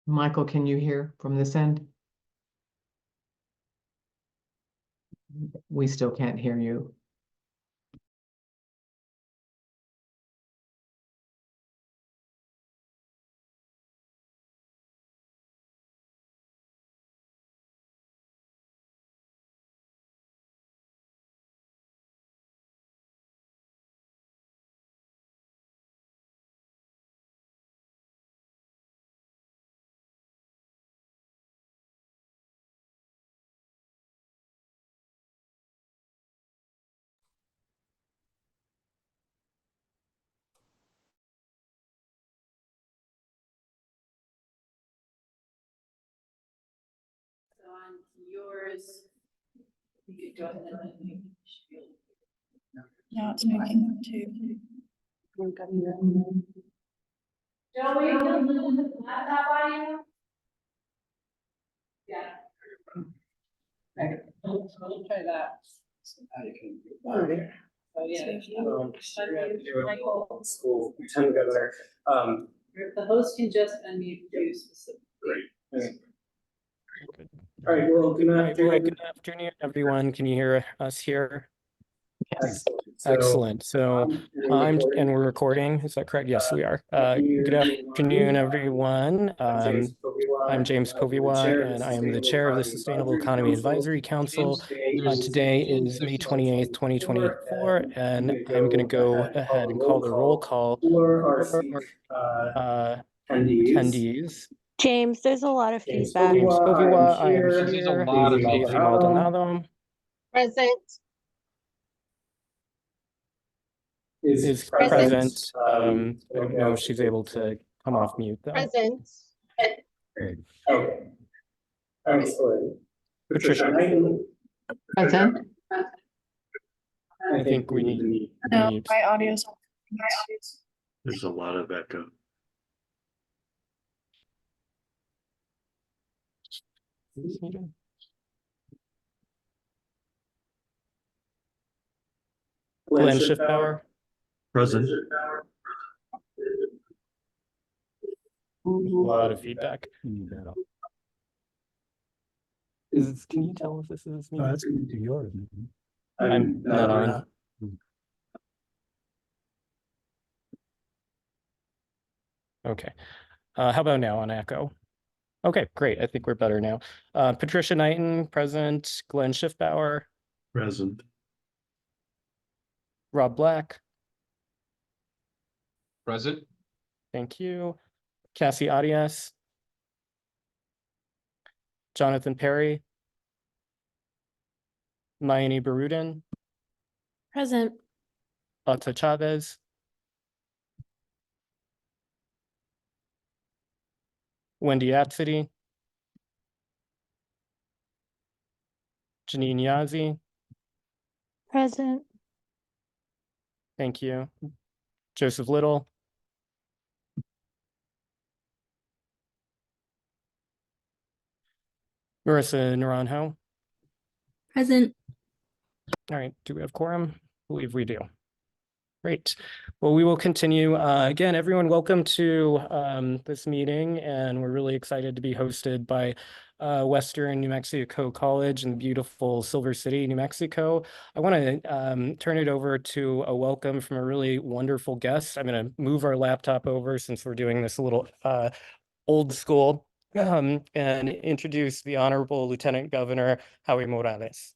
Michael, can you hear from this end? We still can't hear you. On yours, you could go ahead and. No, it's moving to. Joey, laptop audio? Yeah. Okay, let's try that. Okay. So, yeah. Michael. School, Lieutenant Governor. The host can just unmute you specifically. Okay. All right, well, good afternoon. Good afternoon, everyone. Can you hear us here? Yes. Excellent. So and we're recording. Is that correct? Yes, we are. Good afternoon, everyone. I'm James Poviwa, and I am the chair of the Sustainable Economy Advisory Council. Today is May 28th, 2024, and I'm going to go ahead and call the roll call for attendees. James, there's a lot of James feedback. James Poviwa, I am here. here. Daisy Daisy Maldonado. Maldonado Is present. present. I don't know if she's able to come off mute though. Present. Okay. All right, so Patricia. Present. I think we need to meet. No, Mute. my audio's. There's a lot of echo. This meeting? Glenn Schiffbauer. Present. A lot of feedback. Can you tell if this is me? That's going to yours. I'm not on. Okay. How about now on echo? Okay, great. I think we're better now. Patricia Knighton, present. Glenn Schiffbauer. Present. Rob Black. Present. Thank you. Cassie Arias. Jonathan Perry. Mayani Barudin. Present. Ata Chavez. Wendy Atfidi. Janine Yazzie. Present. Thank you. Joseph Little. Marissa Naranjo. Present. All right, do we have quorum? I believe we do. Great. Well, we will continue. Again, everyone, welcome to this meeting, and we're really excited to be hosted by Western New Mexico College in beautiful Silver City, New Mexico. I want to turn it over to a welcome from a really wonderful guest. I'm going to move our laptop over since we're doing this a little old school and introduce the Honorable Lieutenant Governor Howie Morales.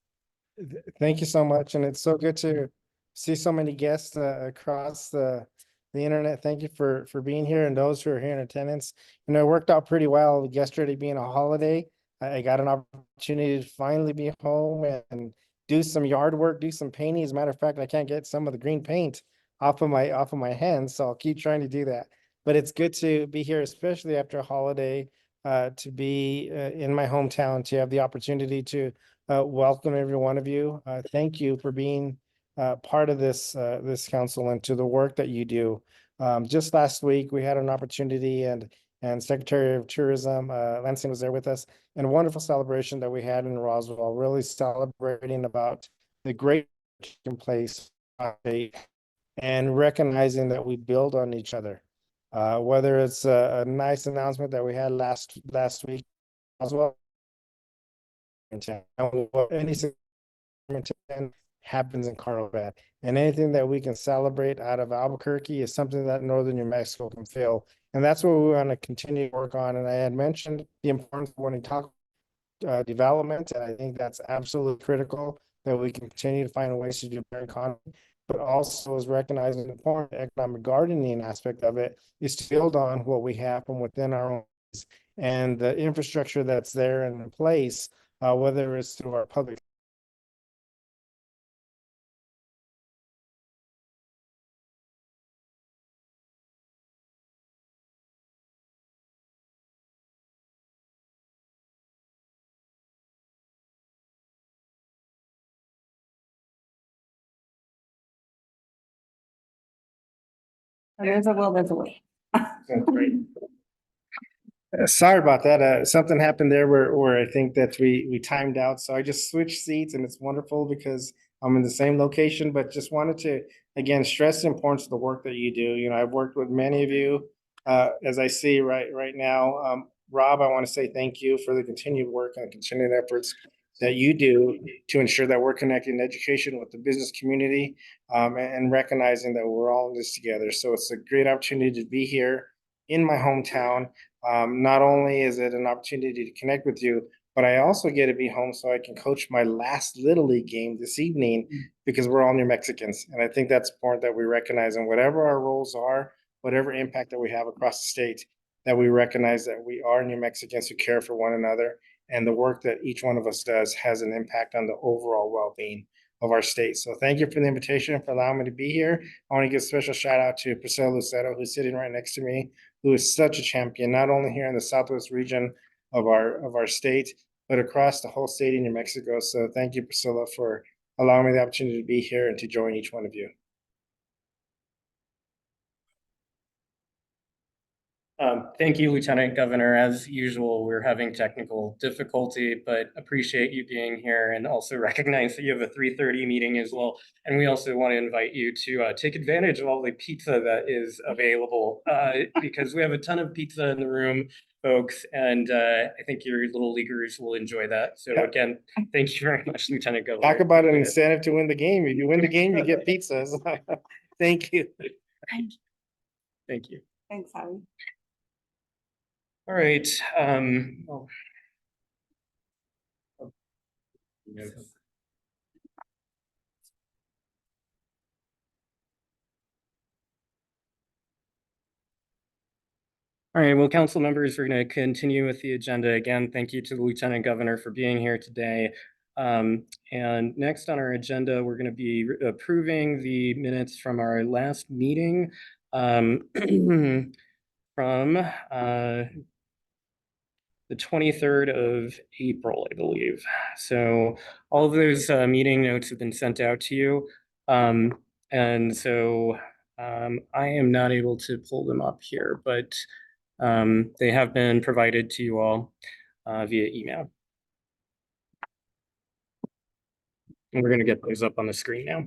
Thank you so much, and it's so good to see so many guests across the internet. Thank you for being here, and those who are here in attendance. You know, it worked out pretty well. Yesterday being a holiday, I got an opportunity to finally be home and do some yard work, do some painting. As a matter of fact, I can't get some of the green paint off of my hands, so I'll keep trying to do that. But it's good to be here, especially after a holiday, to be in my hometown, to have the opportunity to welcome every one of you. Thank you for being part of this council and to the work that you do. Just last week, we had an opportunity and Secretary of Tourism, Lansing was there with us, and a wonderful celebration that we had in Roswell, really celebrating about the great place and recognizing that we build on each other. Whether it's a nice announcement that we had last week as well. Any happens in Carlsbad, and anything that we can celebrate out of Albuquerque is something that northern New Mexico can feel, and that's what we want to continue to work on. And I had mentioned the importance when we talk development, and I think that's absolutely critical that we can continue to find ways to do better economy, but also is recognizing the important economic gardening aspect of it is to build on what we have from within our own and the infrastructure that's there and in place, whether it's through our public. There's a will, there's a way. Sorry about that. Something happened there where I think that we timed out. So I just switched seats and it's wonderful because I'm in the same location, but just wanted to, again, stress the importance of the work that you do. You know, I've worked with many of you, as I see right now. Rob, I want to say thank you for the continued work and continued efforts that you do to ensure that we're connecting education with the business community, and recognizing that we're all in this together. So it's a great opportunity to be here in my hometown. Not only is it an opportunity to connect with you, but I also get to be home so I can coach my last Little League game this evening because we're all New Mexicans. And I think that's important that we recognize, and whatever our roles are, whatever impact that we have across the state, that we recognize that we are New Mexicans who care for one another, and the work that each one of us does has an impact on the overall well-being of our state. So thank you for the invitation, for allowing me to be here. I want to give a special shout out to Priscilla Lucero, who's sitting right next to me, who is such a champion, not only here in the Southwest region of our state, but across the whole state in New Mexico. So thank you, Priscilla, for allowing me the opportunity to be here and to join each one of you. Thank you, Lieutenant Governor. As usual, we're having technical difficulty, but appreciate you being here and also recognize that you have a 3:30 meeting as well. And we also want to invite you to take advantage of all the pizza that is available, because we have a ton of pizza in the room, folks, and I think your little leaguers will enjoy that. So again, thank you very much, Lieutenant Governor. Talk about an incentive to win the game. If you win the game, you get pizzas. Thank you. Thank you. Thanks, Howie. All right. All right, well, council members, we're going to continue with the agenda. Again, thank you to the Lieutenant Governor for being here today. And next on our agenda, we're going to be approving the minutes from our last meeting from the 23rd of April, I believe. So all of those meeting notes have been sent out to you. And so I am not able to pull them up here, but they have been provided to you all via email. And we're going to get those up on the screen now.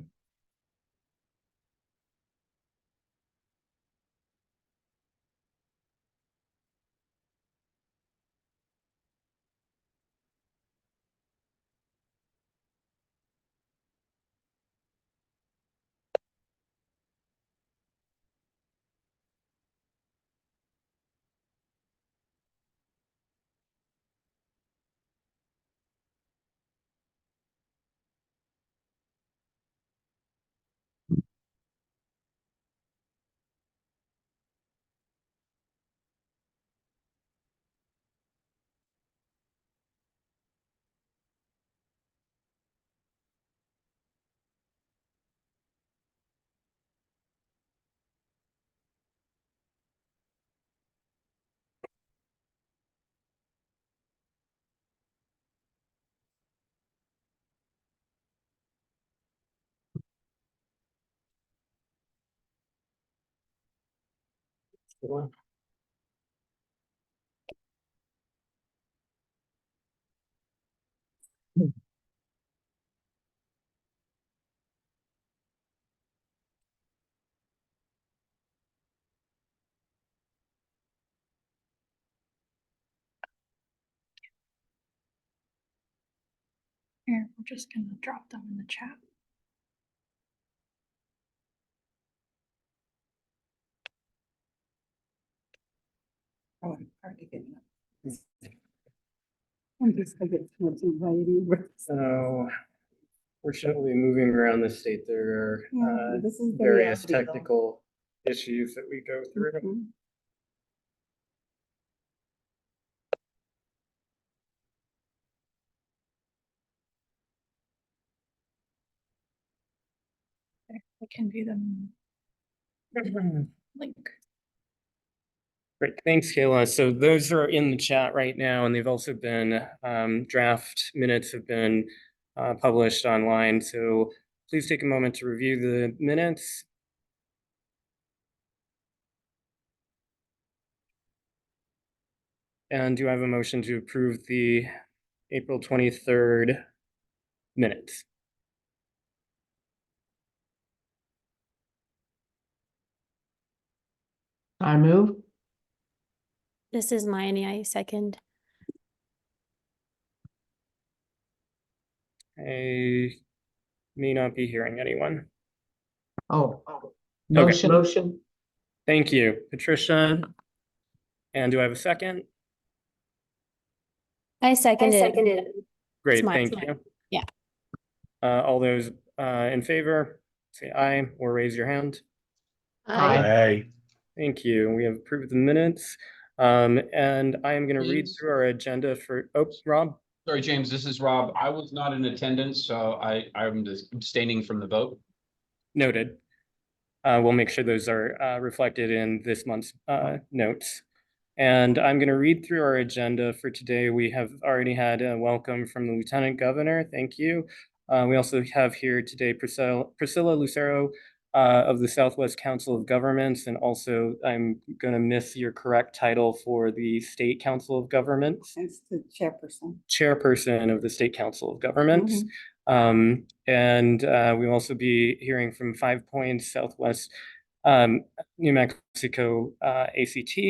Cool. just gonna drop them in the chat. Oh, I'm already getting up. I'm just gonna get too much anxiety. So fortunately, moving around the state, there Yeah, are this is the various reality, though. technical issues that we go through. Mhm. I can view them link. Great, thanks, Kayla. So those are in the chat right now, and they've also been, draft minutes have been published online. So please take a moment to review the minutes. And do I have a motion to approve the April 23rd minutes? I move. This is Miney, I second. I may not be hearing anyone. Oh, motion. Thank you, Patricia. And do I have a second? I seconded. Great, Smart. thank you. Yeah. All those in favor, say aye or raise your hand. Aye. Aye. Thank you. We have approved the minutes. And I am going to read James? through our agenda for, oh, Rob. Sorry, James, this is Rob. I was not in attendance, so I'm just abstaining from the vote. Noted. We'll make sure those are reflected in this month's notes. And I'm going to read through our agenda for today. We have already had a welcome from the Lieutenant Governor. Thank you. We also have here today Priscilla Lucero of the Southwest Council of Governments. And also, I'm going to miss your correct title for the State Council of Governments. It's the chairperson. Chairperson of the State Council of Governments. And we'll also be hearing from 5 Points Southwest New Mexico ACT.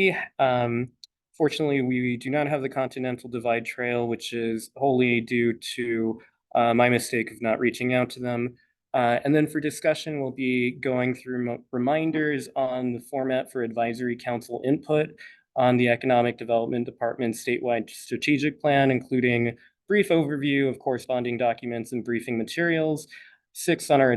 Fortunately, we do not have the Continental Divide Trail, which is wholly due to my mistake of not reaching out to them. And then for discussion, we'll be going through reminders on the format for advisory council input on the Economic Development Department's statewide strategic plan, including brief overview of corresponding documents and briefing materials. 6 on our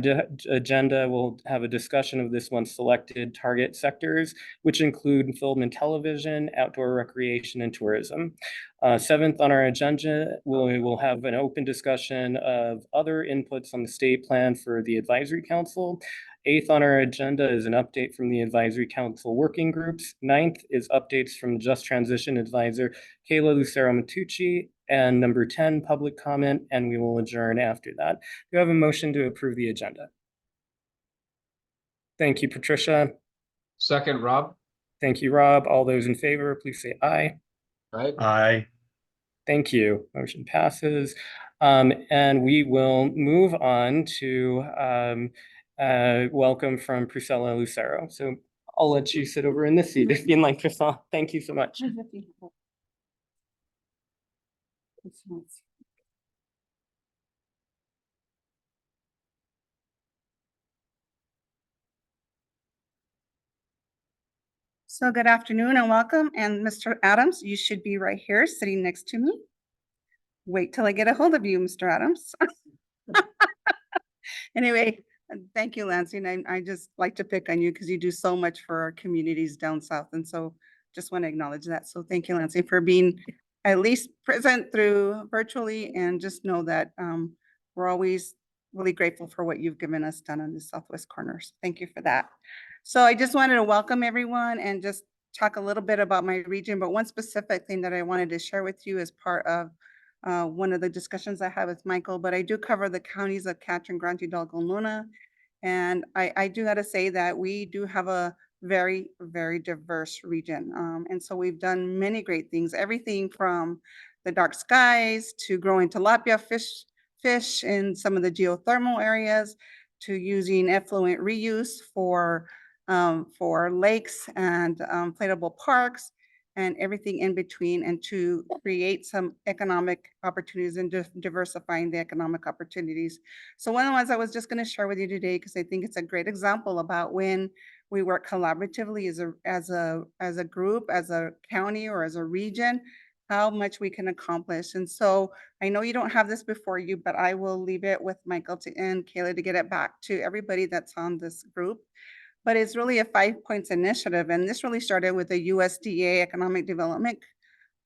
agenda, we'll have a discussion of this month's selected target sectors, which include film and television, outdoor recreation, and tourism. 7th on our agenda, we will have an open discussion of other inputs on the state plan for the advisory council. 8th on our agenda is an update from the advisory council working groups. 9th is updates from Just Transition Advisor Kayla Lucero Matucci. And number 10, public comment, and we will adjourn after that. Do you have a motion to approve the agenda? Thank you, Patricia. Second, Rob, Thank you, Rob. All those in favor, please say aye. right? Aye. Thank you. Motion passes. And we will move on to welcome from Priscilla Lucero. So I'll let you sit over in this seat if you'd like, Priscilla. Thank you so much. So good afternoon and welcome. And Mr. Adams, you should be right here sitting next to me. Wait till I get a hold of you, Mr. Adams. Anyway, thank you, Lansing. I just like to pick on you because you do so much for our communities down south. And so just want to acknowledge that. So thank you, Lansing, for being at least present through virtually, and just know that we're always really grateful for what you've given us down on the southwest corners. Thank you for that. So I just wanted to welcome everyone and just talk a little bit about my region, but one specific thing that I wanted to share with you as part of one of the discussions I had with Michael, but I do cover the counties of Catron, Grande Hidalgo, Luna. And I do got to say that we do have a very, very diverse region. And so we've done many great things, everything from the dark skies to growing tilapia fish in some of the geothermal areas, to using effluent reuse for lakes and inflatable parks, and everything in between, and to create some economic opportunities and diversifying the economic opportunities. So one of the ones I was just going to share with you today, because I think it's a great example about when we work collaboratively as a group, as a county, or as a region, how much we can accomplish. And so I know you don't have this before you, but I will leave it with Michael and Kayla to get it back to everybody that's on this group. But it's really a 5 points initiative. And this really started with the USDA Economic Development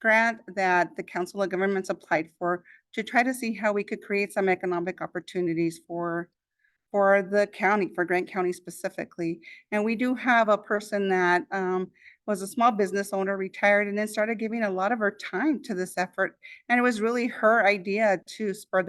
grant that the Council of Governments applied for, to try to see how we could create some economic opportunities for the county, for Grant County specifically. And we do have a person that was a small business owner, retired, and then started giving a lot of her time to this effort. And it was really her idea to spur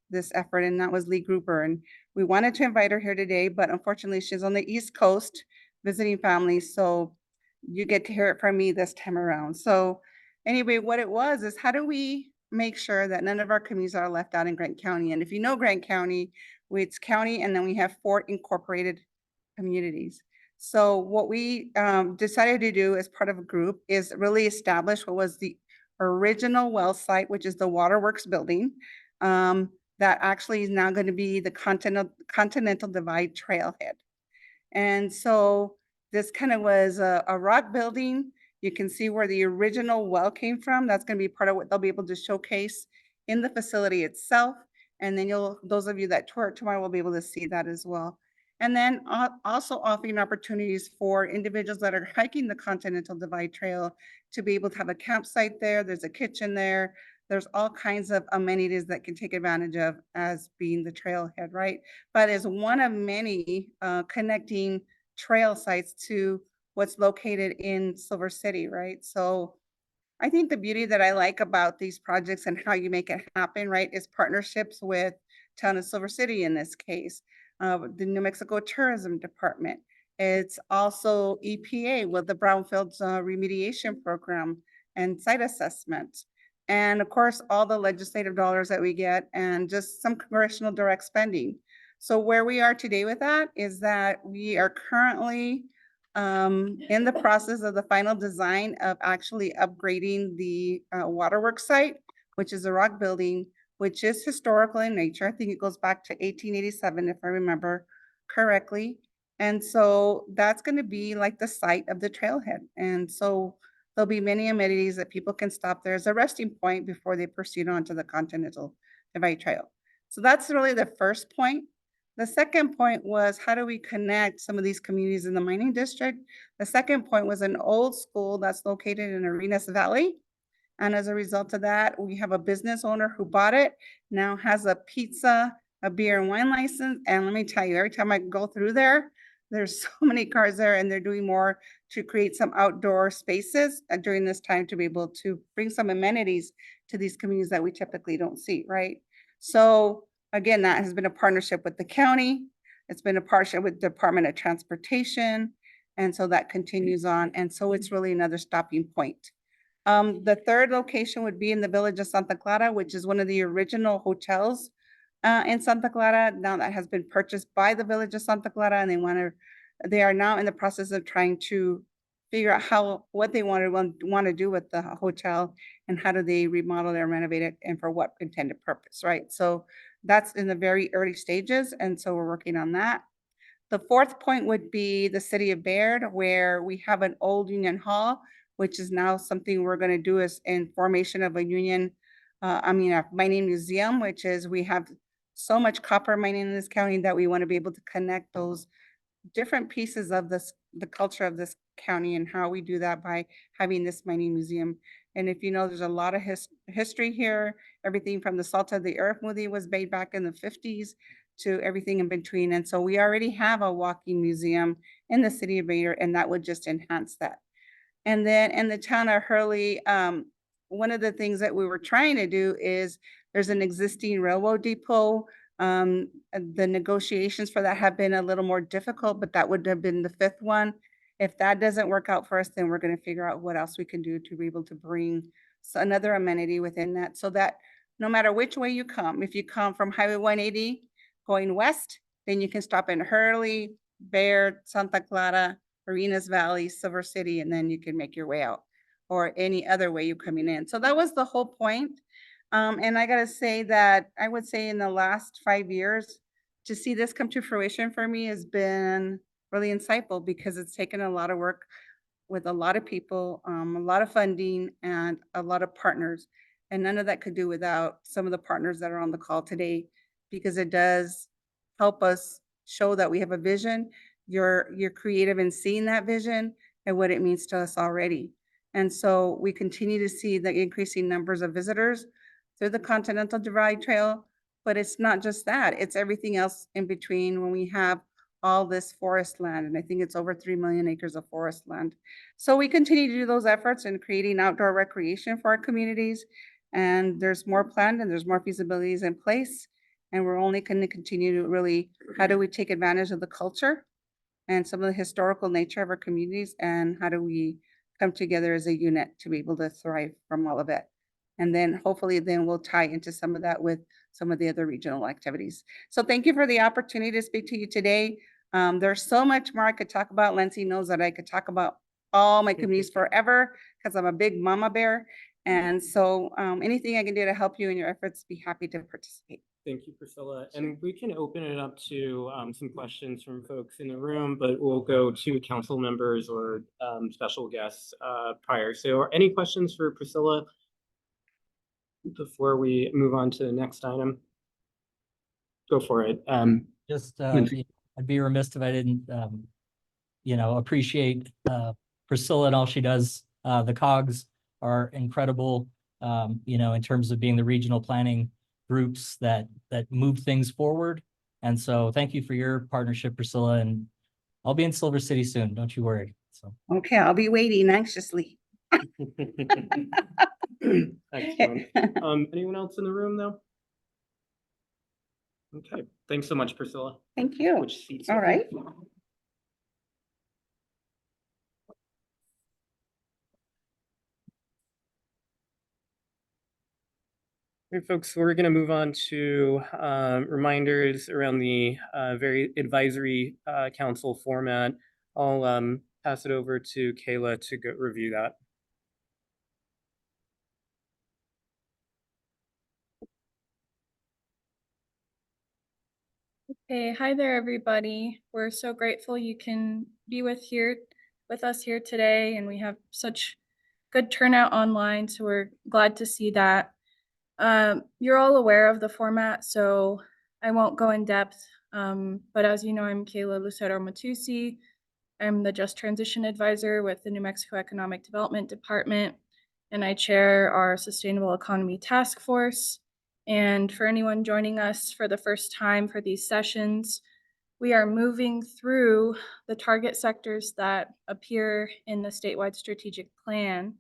this effort, and that was Lee Gruber. And we wanted to invite her here today, but unfortunately she's on the East Coast visiting family. So you get to hear it from me this time around. So anyway, what it was is, how do we make sure that none of our communities are left out in Grant County? And if you know Grant County, it's county, and then we have 4 incorporated communities. So what we decided to do as part of a group is really establish what was the original well site, which is the Waterworks building. That actually is now going to be the Continental Divide Trailhead. And so this kind of was a rock building. You can see where the original well came from. That's going to be part of what they'll be able to showcase in the facility itself. And then those of you that tour it tomorrow will be able to see that as well. And then also offering opportunities for individuals that are hiking the Continental Divide Trail to be able to have a campsite there. There's a kitchen there. There's all kinds of amenities that can take advantage of as being the trailhead, right? But as one of many connecting trail sites to what's located in Silver City, right? So I think the beauty that I like about these projects and how you make it happen, right, is partnerships with Town of Silver City in this case, the New Mexico Tourism Department. It's also EPA with the Brownfields remediation program and site assessment. And of course, all the legislative dollars that we get, and just some congressional direct spending. So where we are today with that is that we are currently in the process of the final design of actually upgrading the Waterworks site, which is a rock building, which is historical in nature. I think it goes back to 1887, if I remember correctly. And so that's going to be like the site of the trailhead. And so there'll be many amenities that people can stop there as a resting point before they proceed on to the Continental Divide Trail. So that's really the first point. The second point was, how do we connect some of these communities in the mining district? The second point was an old school that's located in Arenas Valley. And as a result of that, we have a business owner who bought it, now has a pizza, a beer and wine license. And let me tell you, every time I go through there, there's so many cars there, and they're doing more to create some outdoor spaces during this time to be able to bring some amenities to these communities that we typically don't see, right? So again, that has been a partnership with the county. It's been a partnership with the Department of Transportation. And so that continues on. And so it's really another stopping point. The third location would be in the village of Santa Clara, which is one of the original hotels in Santa Clara. Now that has been purchased by the village of Santa Clara, and they are now in the process of trying to figure out what they want to do with the hotel, and how do they remodel it and renovate it, and for what intended purpose, right? So that's in the very early stages, and so we're working on that. The fourth point would be the city of Baird, where we have an old Union Hall, which is now something we're going to do is in formation of a a mining museum, which is, we have so much copper mining in this county that we want to be able to connect those different pieces of the culture of this county, and how we do that by having this mining museum. And if you know, there's a lot of history here. Everything from the Salt of the Earth movie was made back in the 50s to everything in between. And so we already have a walking museum in the city of Bader, and that would just enhance that. And then in the town of Hurley, one of the things that we were trying to do is, there's an existing railroad depot. The negotiations for that have been a little more difficult, but that would have been the fifth one. If that doesn't work out for us, then we're going to figure out what else we can do to be able to bring another amenity within that, so that no matter which way you come, if you come from Highway 180 going west, then you can stop in Hurley, Baird, Santa Clara, Arenas Valley, Silver City, and then you can make your way out. or any other way you're coming in. So that was the whole point. And I gotta say that I would say in the last 5 years, to see this come to fruition for me has been really insightful because it's taken a lot of work with a lot of people, a lot of funding and a lot of partners. And none of that could do without some of the partners that are on the call today, because it does help us show that we have a vision. You're creative in seeing that vision and what it means to us already. And so we continue to see the increasing numbers of visitors through the Continental Divide Trail, but it's not just that, it's everything else in between when we have all this forest land. And I think it's over 3 million acres of forest land. So we continue to do those efforts in creating outdoor recreation for our communities. And there's more planned and there's more feasibilities in place. And we're only going to continue to really, how do we take advantage of the culture and some of the historical nature of our communities, and how do we come together as a unit to be able to thrive from all of it? And then hopefully then we'll tie into some of that with some of the other regional activities. So thank you for the opportunity to speak to you today. There's so much more I could talk about. Lindsay knows that I could talk about all my communities forever because I'm a big mama bear. And so anything I can do to help you in your efforts, be happy to participate. Thank you, Priscilla. And we can open it up to some questions from folks in the room, but we'll go to council members or special guests prior. So any questions for Priscilla before we move on to the next item? Go for it. Just, Lindsay. I'd be remiss if I didn't, appreciate Priscilla and all she does. The COGs are incredible, in terms of being the regional planning groups that move things forward. And so thank you for your partnership, Priscilla, and I'll be in Silver City soon. Don't you worry. So. Okay, I'll be waiting anxiously. Excellent. Anyone else in the room though? Okay, thanks so much, Priscilla. Thank you. Which seats All are right. you? Hey folks, we're going to move on to reminders around the very advisory council format. I'll pass it over to Kayla to go review that. Hey, hi there, everybody. We're so grateful you can be with us here today, and we have such good turnout online, so we're glad to see that. You're all aware of the format, so I won't go in depth, but as you know, I'm Kayla Lucero-Matusi. I'm the Just Transition Advisor with the New Mexico Economic Development Department, and I chair our Sustainable Economy Task Force. And for anyone joining us for the first time for these sessions, we are moving through the target sectors that appear in the statewide strategic plan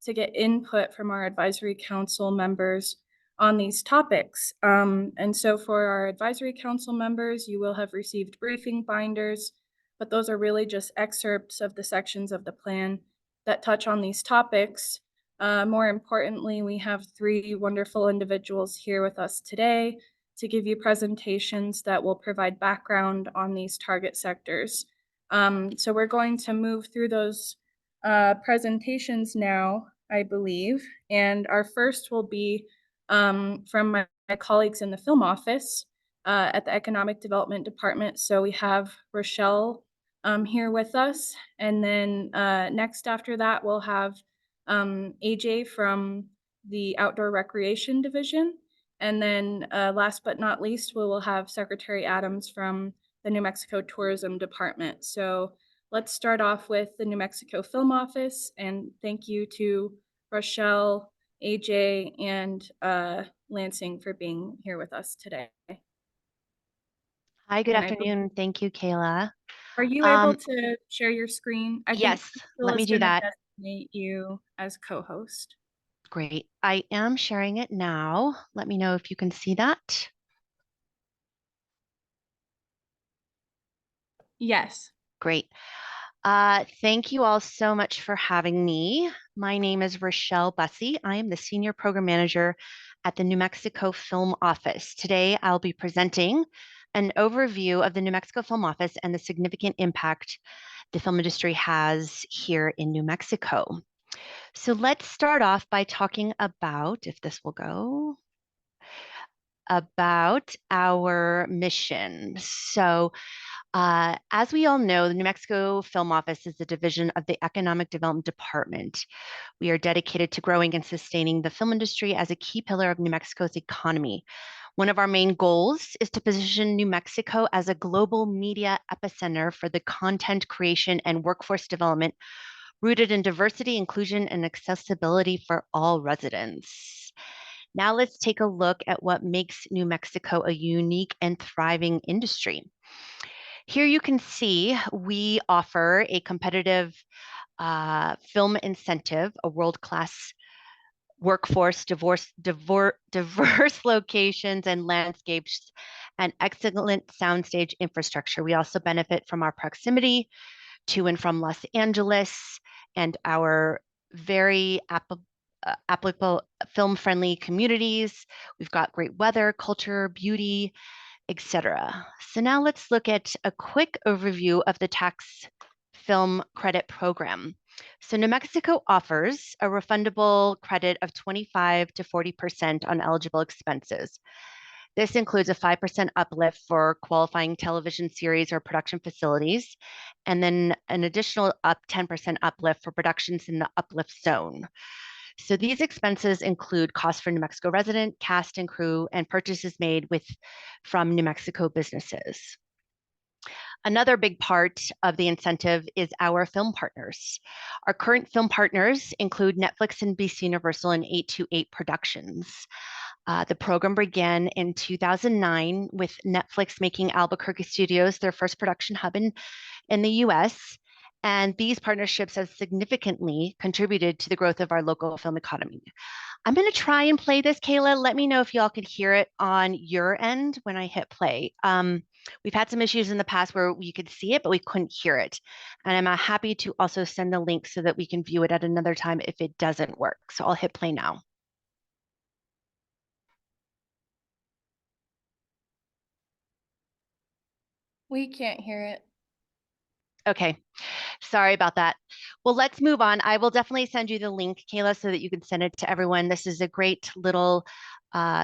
to get input from our advisory council members on these topics. And so for our advisory council members, you will have received briefing binders, but those are really just excerpts of the sections of the plan that touch on these topics. More importantly, we have 3 wonderful individuals here with us today to give you presentations that will provide background on these target sectors. So we're going to move through those presentations now, I believe. And our first will be from my colleagues in the film office at the Economic Development Department. So we have Rochelle here with us. And then next after that, we'll have AJ from the Outdoor Recreation Division. And then last but not least, we will have Secretary Adams from the New Mexico Tourism Department. So let's start off with the New Mexico Film Office, and thank you to Rochelle, AJ, and Lansing for being here with us today. Hi, good afternoon. Thank you, Kayla. Are you able to share your screen? Yes, let me do that. Designate you as co-host. Great. I am sharing it now. Let me know if you can see that. Yes. Great. Thank you all so much for having me. My name is Rochelle Bussey. I am the Senior Program Manager at the New Mexico Film Office. Today, I'll be presenting an overview of the New Mexico Film Office and the significant impact the film industry has here in New Mexico. So let's start off by talking about, if this will go, about our mission. So as we all know, the New Mexico Film Office is a division of the Economic Development Department. We are dedicated to growing and sustaining the film industry as a key pillar of New Mexico's economy. One of our main goals is to position New Mexico as a global media epicenter for the content creation and workforce development rooted in diversity, inclusion, and accessibility for all residents. Now let's take a look at what makes New Mexico a unique and thriving industry. Here you can see we offer a competitive film incentive, a world-class workforce, diverse locations and landscapes, and excellent soundstage infrastructure. We also benefit from our proximity to and from Los Angeles and our very applicable film-friendly communities. We've got great weather, culture, beauty, etc. So now let's look at a quick overview of the tax film credit program. So New Mexico offers a refundable credit of 25 to 40% on eligible expenses. This includes a 5% uplift for qualifying television series or production facilities, and then an additional 10% uplift for productions in the uplift zone. So these expenses include costs for New Mexico resident, cast and crew, and purchases made from New Mexico businesses. Another big part of the incentive is our film partners. Our current film partners include Netflix, NBC Universal, and 828 Productions. The program began in 2009 with Netflix making Albuquerque Studios their first production hub in the US. And these partnerships have significantly contributed to the growth of our local film economy. I'm going to try and play this, Kayla. Let me know if y'all could hear it on your end when I hit play. We've had some issues in the past where you could see it, but we couldn't hear it. And I'm happy to also send the link so that we can view it at another time if it doesn't work. So I'll hit play now. We can't hear it. Okay, sorry about that. Well, let's move on. I will definitely send you the link, Kayla, so that you can send it to everyone. This is a great little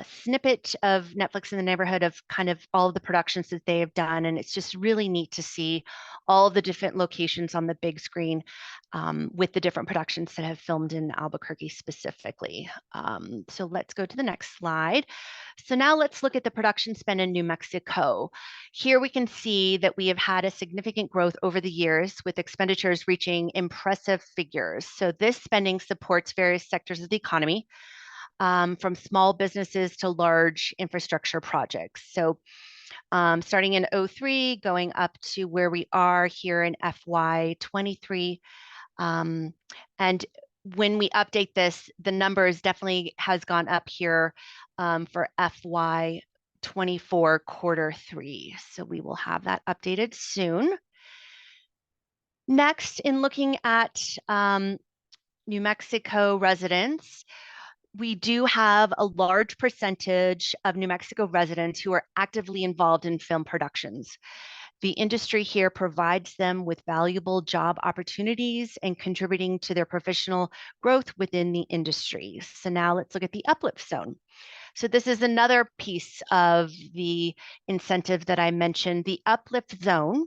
snippet of Netflix in the neighborhood of kind of all of the productions that they have done. And it's just really neat to see all the different locations on the big screen with the different productions that have filmed in Albuquerque specifically. So let's go to the next slide. So now let's look at the production spend in New Mexico. Here we can see that we have had a significant growth over the years with expenditures reaching impressive figures. So this spending supports various sectors of the economy, from small businesses to large infrastructure projects. So starting in 03, going up to where we are here in FY23. And when we update this, the numbers definitely has gone up here for FY24 Q3. So we will have that updated soon. Next, in looking at New Mexico residents, we do have a large percentage of New Mexico residents who are actively involved in film productions. The industry here provides them with valuable job opportunities and contributing to their professional growth within the industry. So now let's look at the uplift zone. So this is another piece of the incentive that I mentioned. The uplift zone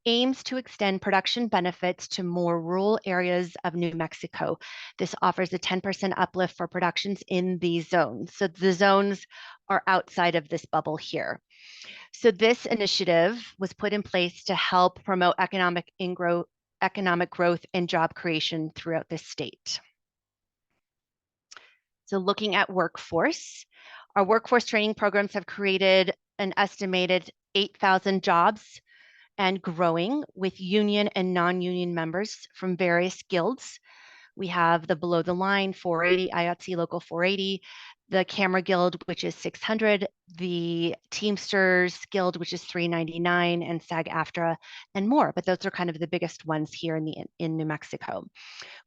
aims to extend production benefits to more rural areas of New Mexico. This offers a 10% uplift for productions in these zones. So the zones are outside of this bubble here. So this initiative was put in place to help promote economic growth and job creation throughout the state. So looking at workforce, our workforce training programs have created an estimated 8,000 jobs and growing with union and non-union members from various guilds. We have the Below the Line 480, IATSE Local 480, the Camera Guild, which is 600, the Teamsters Guild, which is 399, and SAG-AFTRA, and more. But those are kind of the biggest ones here in New Mexico.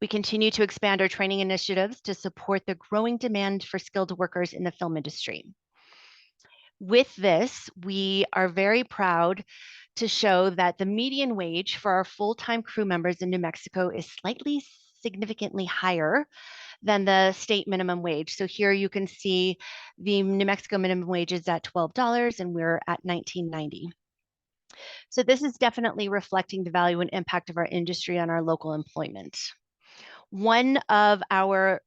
We continue to expand our training initiatives to support the growing demand for skilled workers in the film industry. With this, we are very proud to show that the median wage for our full-time crew members in New Mexico is slightly significantly higher than the state minimum wage. So here you can see the New Mexico minimum wage is at $12 and we're at $19.90. So this is definitely reflecting the value and impact of our industry on our local employment. One of our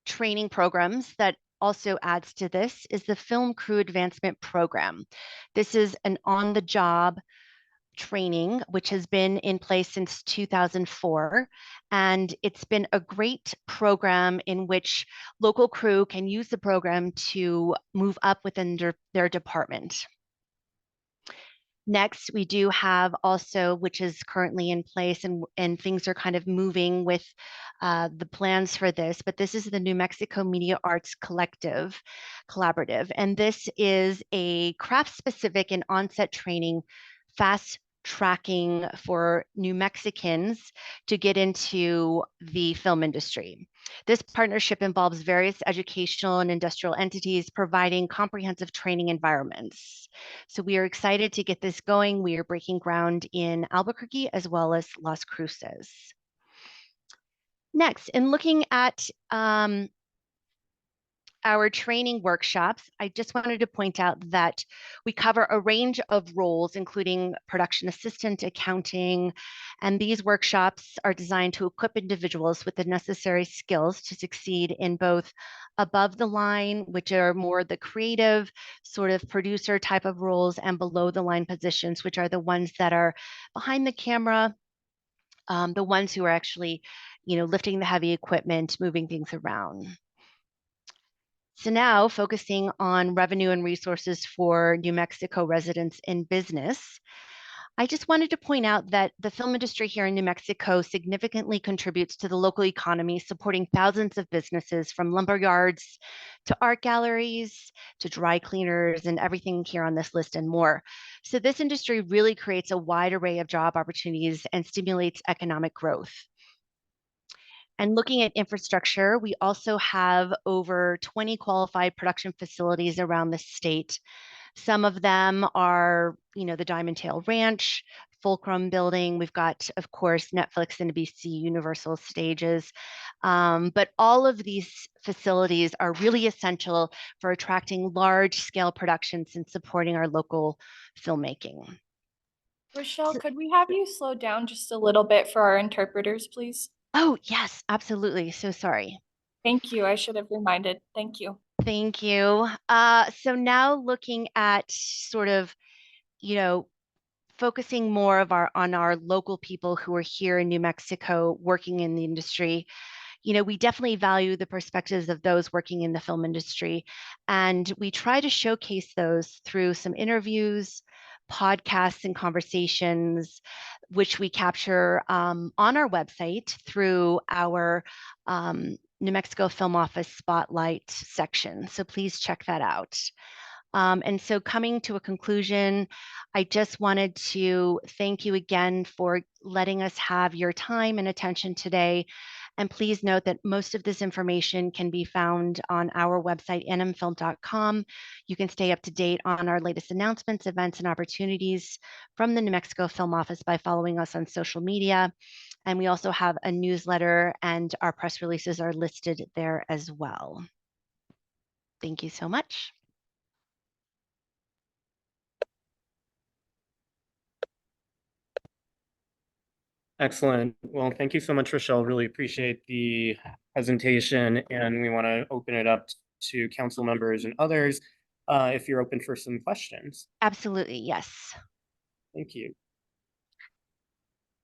training programs that also adds to this is the Film Crew Advancement Program. This is an on-the-job training, which has been in place since 2004. And it's been a great program in which local crew can use the program to move up within their department. Next, we do have also, which is currently in place, and things are kind of moving with the plans for this, but this is the New Mexico Media Arts Collaborative. And this is a craft-specific and on-set training, fast tracking for New Mexicans to get into the film industry. This partnership involves various educational and industrial entities providing comprehensive training environments. So we are excited to get this going. We are breaking ground in Albuquerque as well as Las Cruces. Next, in looking at our training workshops, I just wanted to point out that we cover a range of roles, including production assistant, accounting, and these workshops are designed to equip individuals with the necessary skills to succeed in both above the line, which are more the creative sort of producer type of roles, and below the line positions, which are the ones that are behind the camera, the ones who are actually, lifting the heavy equipment, moving things around. So now focusing on revenue and resources for New Mexico residents in business, I just wanted to point out that the film industry here in New Mexico significantly contributes to the local economy, supporting thousands of businesses from lumber yards to art galleries to dry cleaners and everything here on this list and more. So this industry really creates a wide array of job opportunities and stimulates economic growth. And looking at infrastructure, we also have over 20 qualified production facilities around the state. Some of them are, the Diamond Tail Ranch, Fulcrum Building. We've got, of course, Netflix and NBC Universal Stages. But all of these facilities are really essential for attracting large-scale productions and supporting our local filmmaking. Rochelle, could we have you slow down just a little bit for our interpreters, please? Oh, yes, absolutely. So sorry. Thank you. I should have reminded. Thank you. Thank you. So now looking at sort of, focusing more on our local people who are here in New Mexico working in the industry. We definitely value the perspectives of those working in the film industry, and we try to showcase those through some interviews, podcasts, and conversations, which we capture on our website through our New Mexico Film Office Spotlight section. So please check that out. And so coming to a conclusion, I just wanted to thank you again for letting us have your time and attention today. And please note that most of this information can be found on our website, nmfilm.com. You can stay up to date on our latest announcements, events, and opportunities from the New Mexico Film Office by following us on social media. And we also have a newsletter, and our press releases are listed there as well. Thank you so much. Excellent. Well, thank you so much, Rochelle. Really appreciate the presentation, and we want to open it up to council members and others if you're open for some questions. Absolutely, yes. Thank you.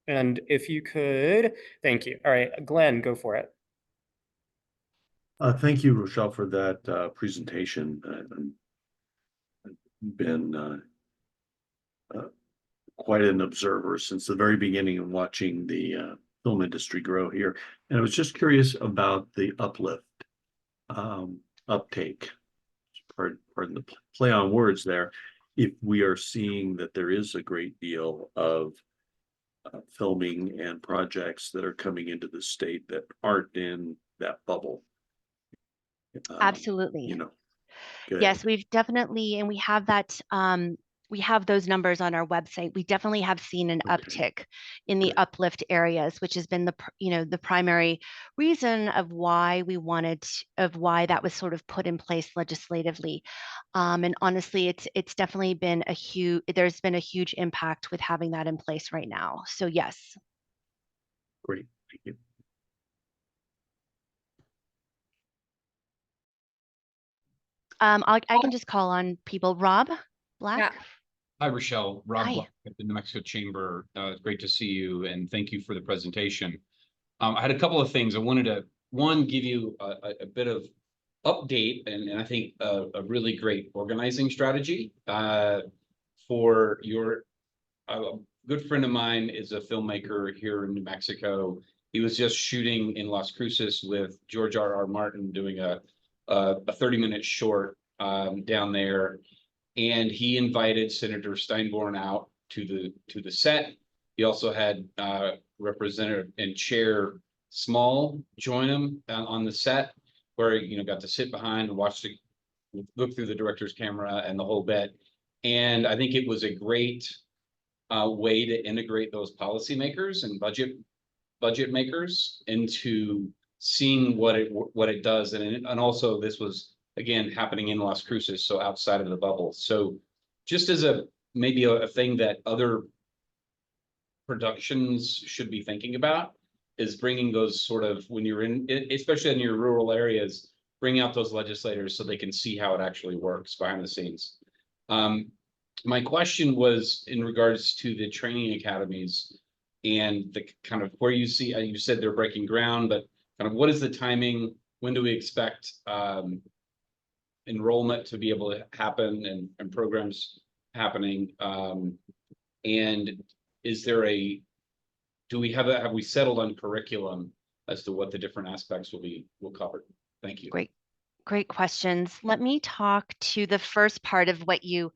And if you could, thank you. All right, Glenn, go for it. Thank you, Rochelle, for that presentation. I've been quite an observer since the very beginning of watching the film industry grow here. And I was just curious about the uplift, uptake, pardon the play on words there, if we are seeing that there is a great deal of filming and projects that are coming into the state that aren't in that bubble. Absolutely. Good. Yes, we've definitely, and we have that we have those numbers on our website. We definitely have seen an uptick in the uplift areas, which has been the primary reason of why that was sort of put in place legislatively. And honestly, it's definitely been there's been a huge impact with having that in place right now. So yes. Great, thank you. I can just call on people. Rob Black. Yeah. Hi, Rochelle. Rob Hi. Black at the New Mexico Chamber. It's great to see you, and thank you for the presentation. I had a couple of things. I wanted to, one, give you a bit of update, and I think a really great organizing strategy for your a good friend of mine is a filmmaker here in New Mexico. He was just shooting in Las Cruces with George R.R. Martin, doing a 30-minute short down there, and he invited Senator Steinborn out to the set. He also had Representative and Chair Small join him on the set, where got to sit behind and look through the director's camera and the whole bit. And I think it was a great way to integrate those policymakers and budget makers into seeing what it does. And also this was, again, happening in Las Cruces, so outside of the bubble. So just as maybe a thing that other productions should be thinking about is bringing those sort of, when you're especially in your rural areas, bring out those legislators so they can see how it actually works behind the scenes. My question was in regards to the training academies and the kind of where you see, you said they're breaking ground, but kind of what is the timing? When do we expect enrollment to be able to happen and programs happening? And is there have we settled on curriculum as to what the different aspects will cover? Thank you. Great questions. Let me talk to the first part of what you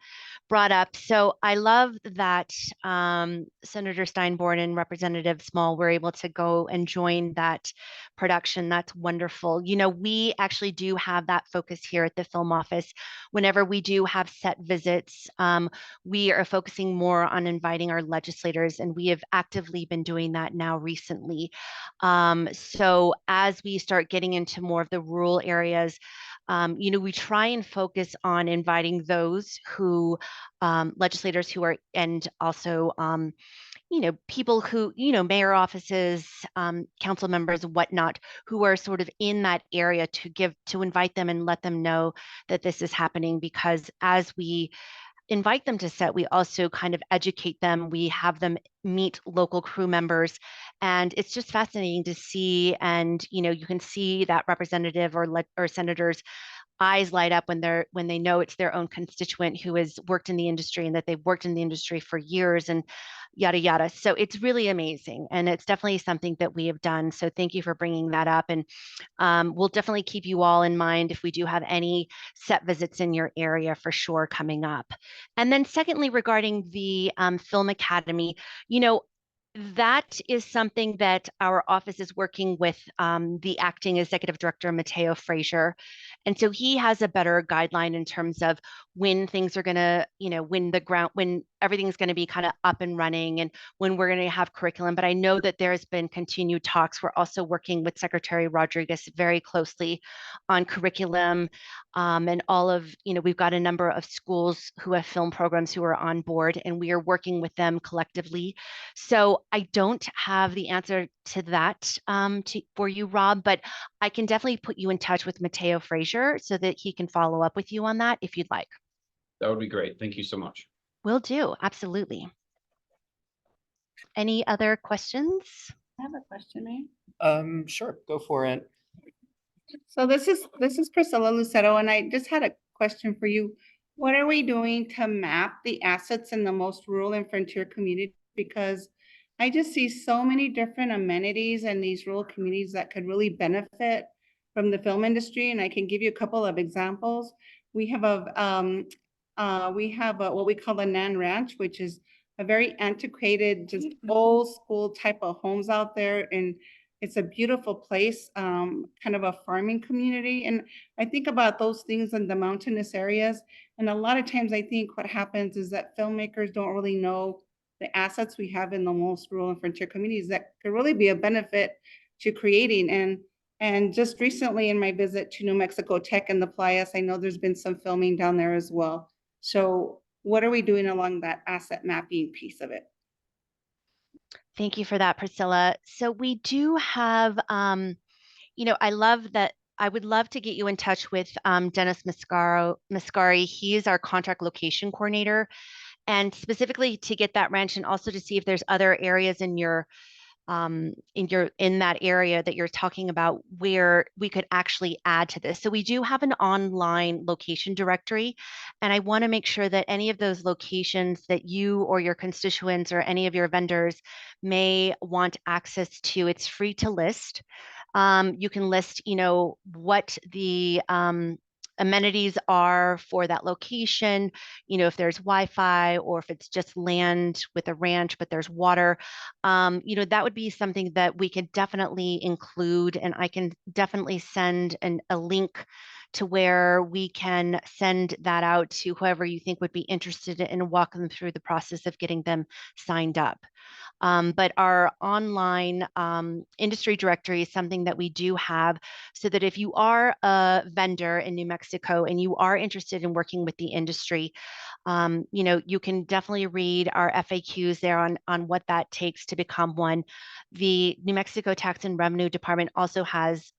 brought up. So I love that Senator Steinborn and Representative Small were able to go and join that production. That's wonderful. We actually do have that focus here at the film office. Whenever we do have set visits, we are focusing more on inviting our legislators, and we have actively been doing that now recently. So as we start getting into more of the rural areas, we try and focus on inviting those who legislators who are, and also people who, mayor offices, council members, whatnot, who are sort of in that area to invite them and let them know that this is happening. Because as we invite them to set, we also kind of educate them. We have them meet local crew members, and it's just fascinating to see. And you can see that representative or senators eyes light up when they know it's their own constituent who has worked in the industry, and that they've worked in the industry for years, and yada yada. So it's really amazing, and it's definitely something that we have done. So thank you for bringing that up, and we'll definitely keep you all in mind if we do have any set visits in your area for sure coming up. And then secondly, regarding the Film Academy, that is something that our office is working with the acting executive director, Mateo Frazier. And so he has a better guideline in terms of when things are going to, when everything's going to be kind of up and running, and when we're going to have curriculum. But I know that there's been continued talks. We're also working with Secretary Rodriguez very closely on curriculum, and all of, we've got a number of schools who have film programs who are on board, and we are working with them collectively. So I don't have the answer to that for you, Rob, but I can definitely put you in touch with Mateo Frazier so that he can follow up with you on that if you'd like. That would be great. Thank you so much. Will do. Absolutely. Any other questions? I have a question, Mayor. Sure, go for it. So this is Priscilla Lucero, and I just had a question for you. What are we doing to map the assets in the most rural and frontier communities? Because I just see so many different amenities in these rural communities that could really benefit from the film industry. And I can give you a couple of examples. We have what we call a Nan Ranch, which is a very antiquated, just old school type of homes out there. And It's a beautiful place, kind of a farming community. And I think about those things in the mountainous areas. And a lot of times I think what happens is that filmmakers don't really know the assets we have in the most rural and frontier communities that could really be a benefit to creating. And just recently in my visit to New Mexico Tech and the Playas, I know there's been some filming down there as well. So what are we doing along that asset mapping piece of it? Thank you for that, Priscilla. So we do have, I love that. I would love to get you in touch with Dennis Mascari. He is our contract location coordinator, and specifically to get that ranch and also to see if there's other areas in that area that you're talking about where we could actually add to this. So we do have an online location directory, and I want to make sure that any of those locations that you or your constituents or any of your vendors may want access to, it's free to list. You can list, what the amenities are for that location, if there's Wi-Fi or if it's just land with a ranch, but there's water. That would be something that we could definitely include, and I can definitely send a link to where we can send that out to whoever you think would be interested and walk them through the process of getting them signed up. But our online industry directory is something that we do have, so that if you are a vendor in New Mexico and you are interested in working with the industry, you can definitely read our FAQs there on what that takes to become one. The New Mexico Tax and Revenue Department also has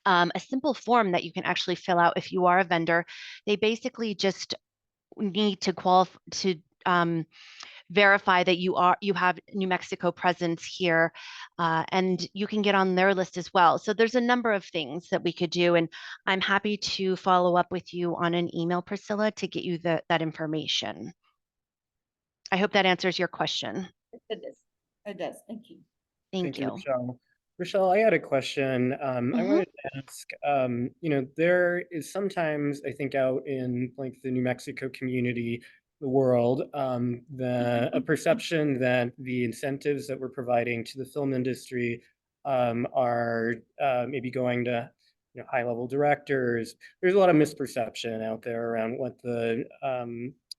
a simple form that you can actually fill out if you are a vendor. They basically just need to qualify to verify that you have New Mexico presence here, and you can get on their list as well. So there's a number of things that we could do, and I'm happy to follow up with you on an email, Priscilla, to get you that information. I hope that answers your question. It does. It does. Thank you. Thank you. Rochelle. Rochelle, I had a question. I wanted to ask, there is sometimes, I think, out in like the New Mexico community, the world, a perception that the incentives that we're providing to the film industry are maybe going to high-level directors. There's a lot of misperception out there around what the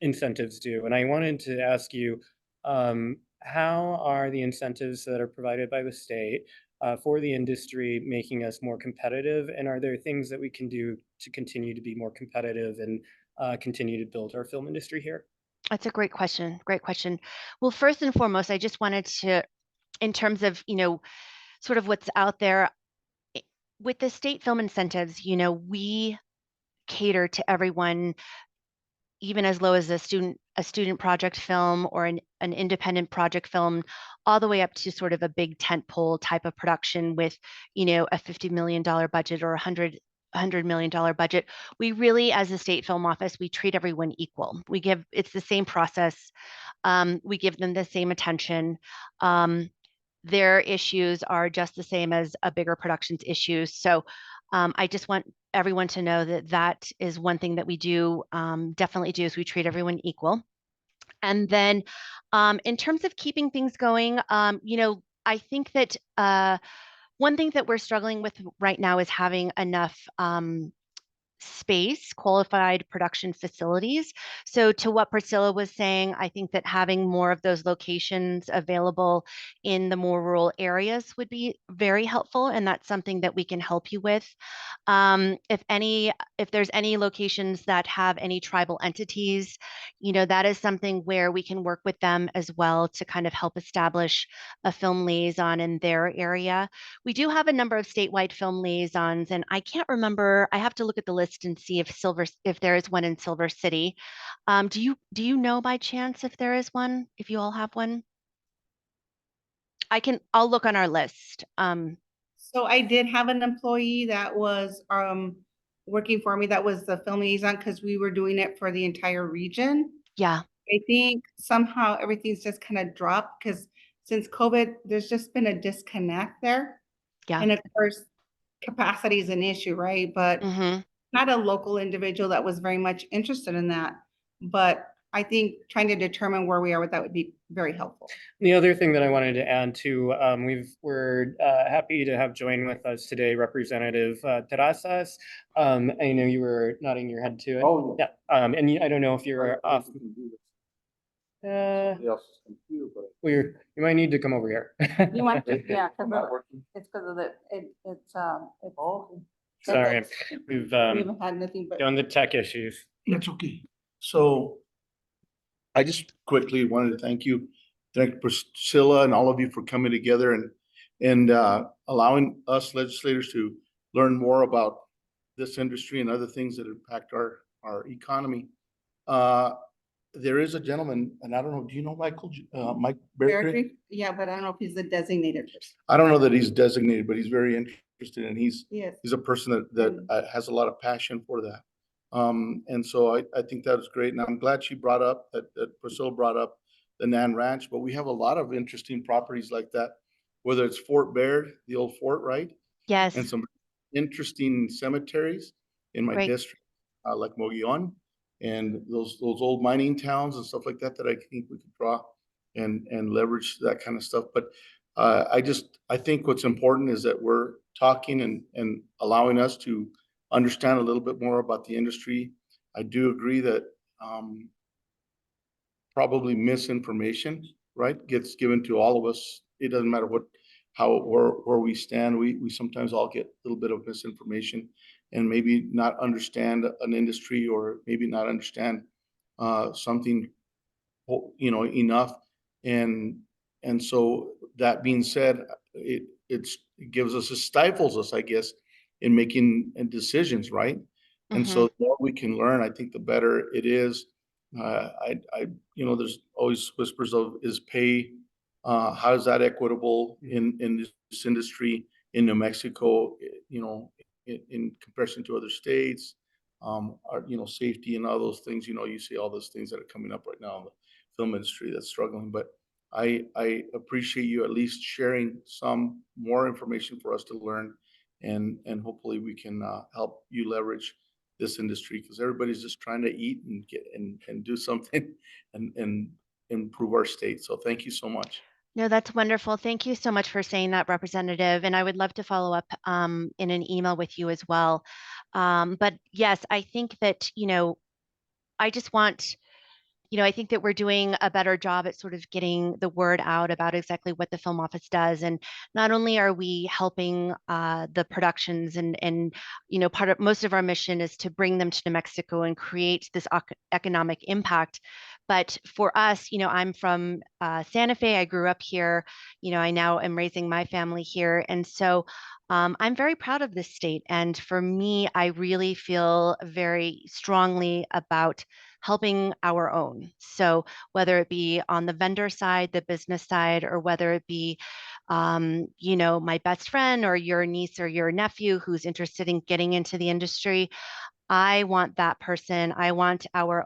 incentives do. And I wanted to ask you, how are the incentives that are provided by the state for the industry making us more competitive? And are there things that we can do to continue to be more competitive and continue to build our film industry here? That's a great question. Great question. Well, first and foremost, I just wanted to, in terms of, sort of what's out there with the state film incentives, we cater to everyone, even as low as a student project film or an independent project film, all the way up to sort of a big tentpole type of production with, a $50 million budget or $100 million budget. We really, as a state film office, we treat everyone equal. It's the same process. We give them the same attention. Their issues are just the same as a bigger production's issues. So I just want everyone to know that is one thing that we do, definitely do, is we treat everyone equal. And then in terms of keeping things going, I think that one thing that we're struggling with right now is having enough space, qualified production facilities. So to what Priscilla was saying, I think that having more of those locations available in the more rural areas would be very helpful, and that's something that we can help you with. If there's any locations that have any tribal entities, that is something where we can work with them as well to kind of help establish a film liaison in their area. We do have a number of statewide film liaisons, and I can't remember, I have to look at the list and see if there is one in Silver City. Do you know by chance if there is one, if you all have one? I'll look on our list. So I did have an employee that was working for me that was the film liaison, because we were doing it for the entire region. Yeah. I think somehow everything's just kind of dropped, because since COVID, there's just been a disconnect there. Yeah. And of course, capacity is an issue, right? But not a local individual that was very much interested in that. But I think trying to determine where we are with that would be very helpful. The other thing that I wanted to add to, we're happy to have joined with us today Representative Terrazas. I know you were nodding your head to it. Oh, yeah. I don't know if you're off. Well, you might need to come over here. You want to, yeah, it's because of the, it's. Sorry, we've We haven't had nothing but. done the tech issues. That's okay. So I just quickly wanted to thank Priscilla and all of you for coming together and allowing us legislators to learn more about this industry and other things that impact our economy. There is a gentleman, and I don't know, do you know Mike Beartree? Yeah, but I don't know if he's the designated person. I don't know that he's designated, but he's very interested, and he's Yes. a person that has a lot of passion for that. And so I think that was great, and I'm glad she brought up that Priscilla brought up the Nan Ranch, but we have a lot of interesting properties like that, whether it's Fort Baird, the old fort, right? Yes. And some interesting cemeteries in my Great. district, like Mogollon, and those old mining towns and stuff like that I think we could draw and leverage that kind of stuff. But I think what's important is that we're talking and allowing us to understand a little bit more about the industry. I do agree that probably misinformation, right, gets given to all of us. It doesn't matter where we stand. We sometimes all get a little bit of misinformation and maybe not understand an industry or maybe not understand something, enough. And so that being said, it gives us, it stifles us, I guess, in making decisions, right? And so the more we can learn, I think the better it is. There's always whispers of, is pay, how is that equitable in this industry in New Mexico, in comparison to other states, safety and all those things. You see all those things that are coming up right now in the film industry that's struggling. But I appreciate you at least sharing some more information for us to learn, and hopefully we can help you leverage this industry, because everybody's just trying to eat and get and do something and improve our state. So thank you so much. No, that's wonderful. Thank you so much for saying that, Representative. And I would love to follow up in an email with you as well. But yes, I think that, I just want, I think that we're doing a better job at sort of getting the word out about exactly what the film office does. And not only are we helping the productions and most of our mission is to bring them to New Mexico and create this economic impact. But for us, I'm from Santa Fe. I grew up here. I now am raising my family here. And so I'm very proud of this state. And for me, I really feel very strongly about helping our own. So whether it be on the vendor side, the business side, or whether it be, my best friend or your niece or your nephew who's interested in getting into the industry, I want that person, I want our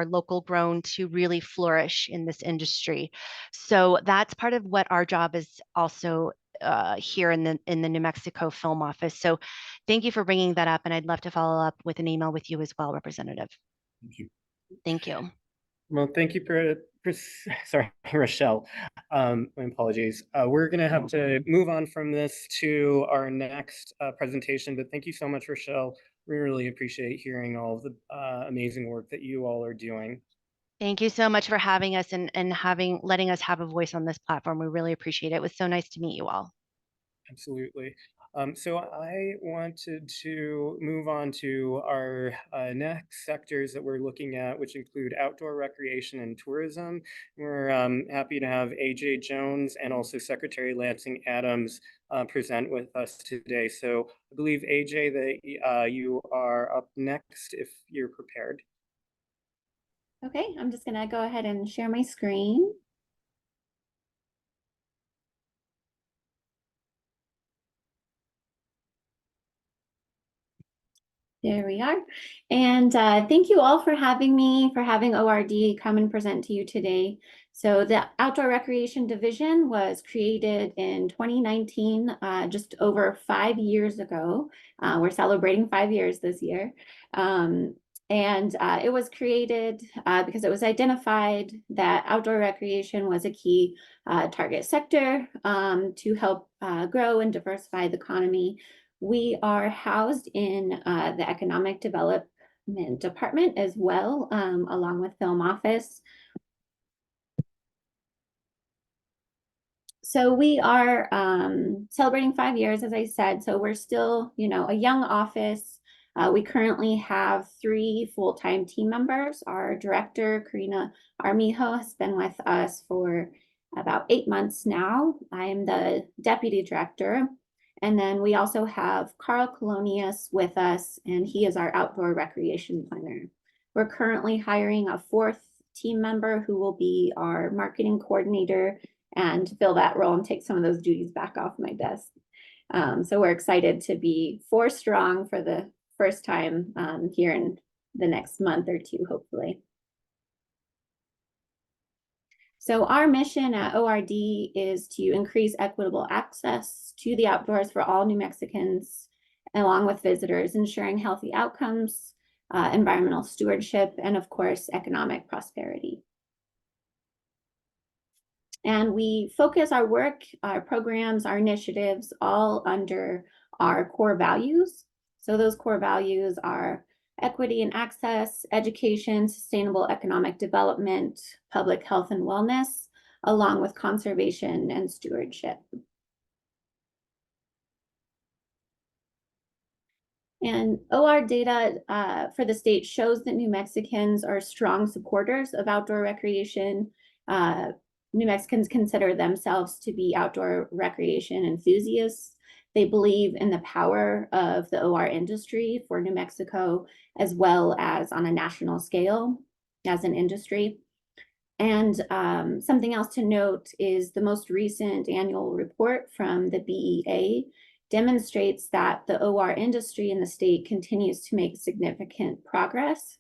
local grown to really flourish in this industry. So that's part of what our job is also here in the New Mexico Film Office. So thank you for bringing that up, and I'd love to follow up with an email with you as well, Representative. Thank you. Thank you. Well, thank you sorry, Rochelle. My apologies. We're going to have to move on from this to our next presentation, but thank you so much, Rochelle. We really appreciate hearing all of the amazing work that you all are doing. Thank you so much for having us and letting us have a voice on this platform. We really appreciate it. It was so nice to meet you all. Absolutely. So I wanted to move on to our next sectors that we're looking at, which include outdoor recreation and tourism. We're happy to have AJ Jones and also Secretary Lansing Adams present with us today. So I believe, AJ, that you are up next if you're prepared. Okay, I'm just gonna go ahead and share my screen. There we are. And thank you all for having me, for having ORD come and present to you today. So the Outdoor Recreation Division was created in 2019, just over 5 years ago. We're celebrating 5 years this year. And it was created because it was identified that outdoor recreation was a key target sector to help grow and diversify the economy. We are housed in the Economic Development Department as well, along with Film Office. So we are celebrating 5 years, as I said, so we're still, you know, a young office. We currently have 3 full-time team members. Our director, Karina Armijo, has been with us for about 8 months now. I am the deputy director. And then we also have Carl Colonius with us, and he is our outdoor recreation planner. We're currently hiring a 4th team member who will be our marketing coordinator and fill that role and take some of those duties back off my desk. So we're excited to be 4 strong for the first time here in the next month or 2, hopefully. So our mission at ORD is to increase equitable access to the outdoors for all New Mexicans, along with visitors, ensuring healthy outcomes, environmental stewardship, and of course, economic prosperity. And we focus our work, our programs, our initiatives, all under our core values. So those core values are equity and access, education, sustainable economic development, public health and wellness, along with conservation and stewardship. And OR data for the state shows that New Mexicans are strong supporters of outdoor recreation. New Mexicans consider themselves to be outdoor recreation enthusiasts. They believe in the power of the OR industry for New Mexico, as well as on a national scale as an industry. And something else to note is the most recent annual report from the BEA demonstrates that the OR industry in the state continues to make significant progress.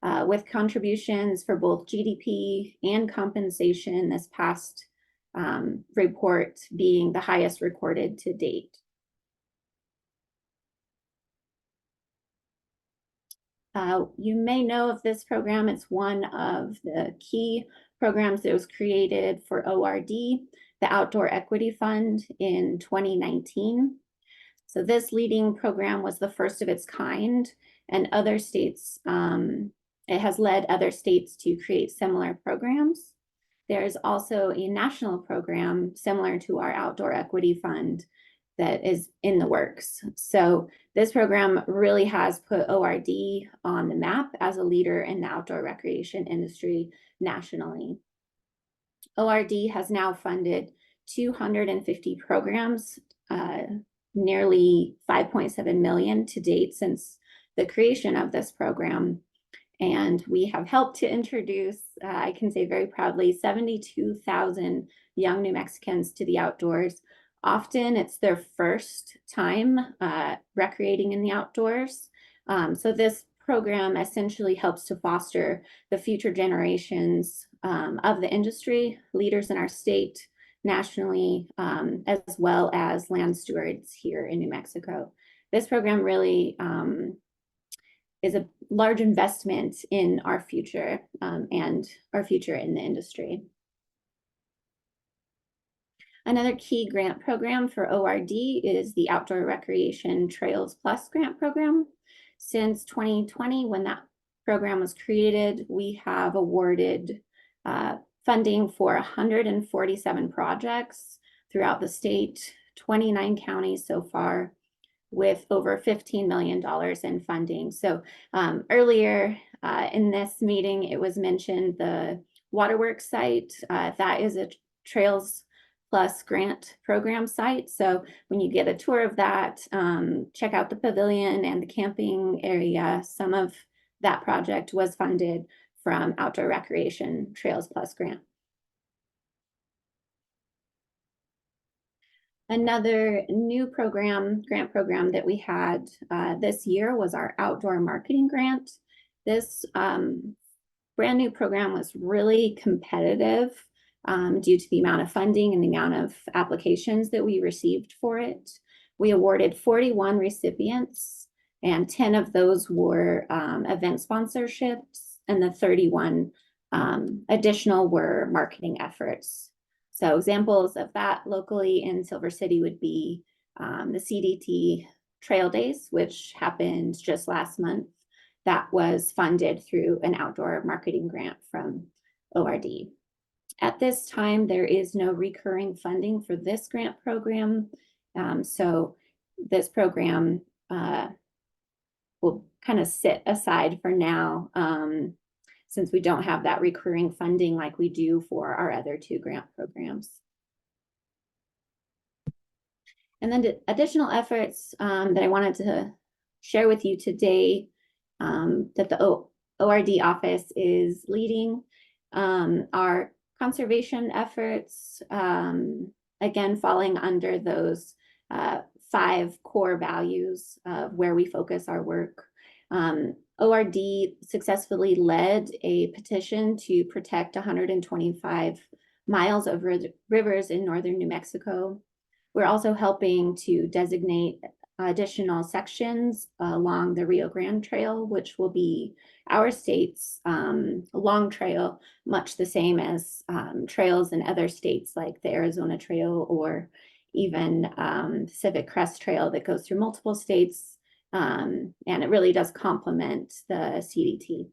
With contributions for both GDP and compensation this past report being the highest recorded to date. You may know of this program. It's one of the key programs that was created for ORD, the Outdoor Equity Fund, in 2019. So this leading program was the first of its kind, and other states, it has led other states to create similar programs. There's also a national program similar to our Outdoor Equity Fund that is in the works. So this program really has put ORD on the map as a leader in the outdoor recreation industry nationally. ORD has now funded 250 programs, nearly 5.7 million to date since the creation of this program. And we have helped to introduce, I can say very proudly, 72,000 young New Mexicans to the outdoors. Often it's their first time recreating in the outdoors. So this program essentially helps to foster the future generations of the industry, leaders in our state, nationally, as well as land stewards here in New Mexico. This program really is a large investment in our future and our future in the industry. Another key grant program for ORD is the Outdoor Recreation Trails Plus grant program. Since 2020, when that program was created, we have awarded funding for 147 projects throughout the state, 29 counties so far, with over $15 million in funding. So earlier in this meeting, it was mentioned the Waterworks site. That is a Trails Plus grant program site. So when you get a tour of that, check out the pavilion and the camping area. Some of that project was funded from Outdoor Recreation Trails Plus grant. Another new grant program that we had this year was our outdoor marketing grant. This brand new program was really competitive due to the amount of funding and the amount of applications that we received for it. We awarded 41 recipients, and 10 of those were event sponsorships, and the 31 additional were marketing efforts. So examples of that locally in Silver City would be the CDT Trail Days, which happened just last month. That was funded through an outdoor marketing grant from ORD. At this time, there is no recurring funding for this grant program. So this program will kind of sit aside for now, since we don't have that recurring funding like we do for our other 2 grant programs. And then the additional efforts that I wanted to share with you today that the ORD office is leading are conservation efforts, again, falling under those 5 core values of where we focus our work. ORD successfully led a petition to protect 125 miles of rivers in northern New Mexico. We're also helping to designate additional sections along the Rio Grande Trail, which will be our state's long trail, much the same as trails in other states like the Arizona Trail or even Pacific Crest Trail that goes through multiple states. And it really does complement the CDT.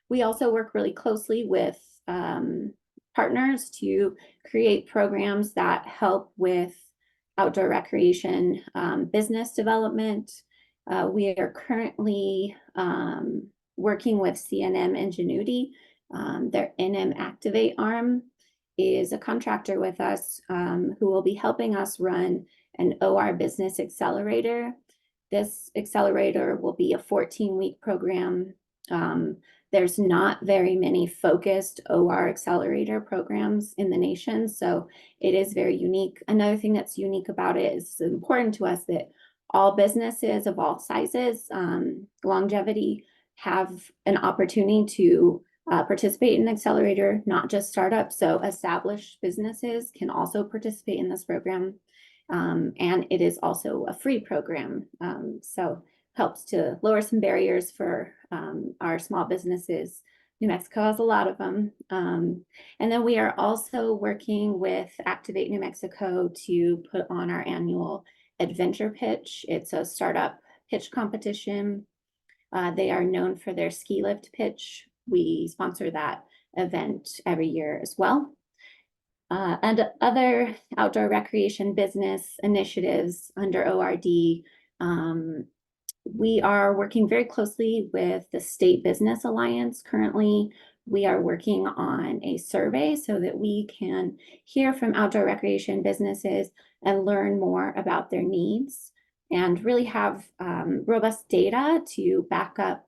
We also work really closely with partners to create programs that help with outdoor recreation business development. We are currently working with CNM Ingenuity. Their NM Activate arm is a contractor with us who will be helping us run an OR Business Accelerator. This accelerator will be a 14-week program. There's not very many focused OR accelerator programs in the nation, so it is very unique. Another thing that's unique about it is important to us that all businesses of all sizes, longevity, have an opportunity to participate in an accelerator, not just startups. So established businesses can also participate in this program. And it is also a free program. So helps to lower some barriers for our small businesses. New Mexico has a lot of them. And then we are also working with Activate New Mexico to put on our annual adventure pitch. It's a startup pitch competition. They are known for their ski lift pitch. We sponsor that event every year as well. And other outdoor recreation business initiatives under ORD. We are working very closely with the State Business Alliance. Currently, we are working on a survey so that we can hear from outdoor recreation businesses and learn more about their needs and really have robust data to back up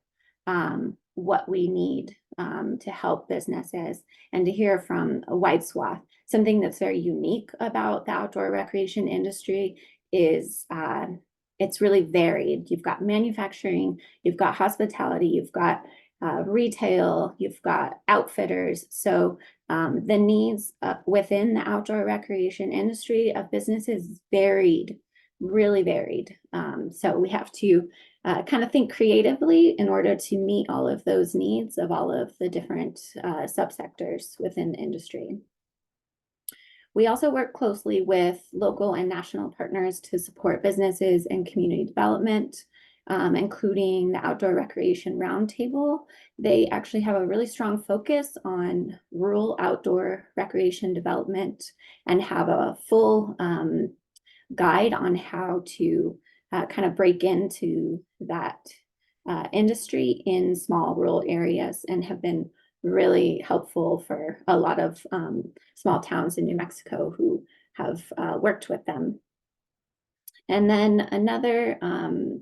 what we need to help businesses and to hear from a wide swath. Something that's very unique about the outdoor recreation industry is it's really varied. You've got manufacturing, you've got hospitality, you've got retail, you've got outfitters. So the needs within the outdoor recreation industry of businesses varied, really varied. So we have to kind of think creatively in order to meet all of those needs of all of the different subsectors within the industry. We also work closely with local and national partners to support businesses and community development, including the Outdoor Recreation Roundtable. They actually have a really strong focus on rural outdoor recreation development and have a full guide on how to kind of break into that industry in small rural areas, and have been really helpful for a lot of small towns in New Mexico who have worked with them. And then another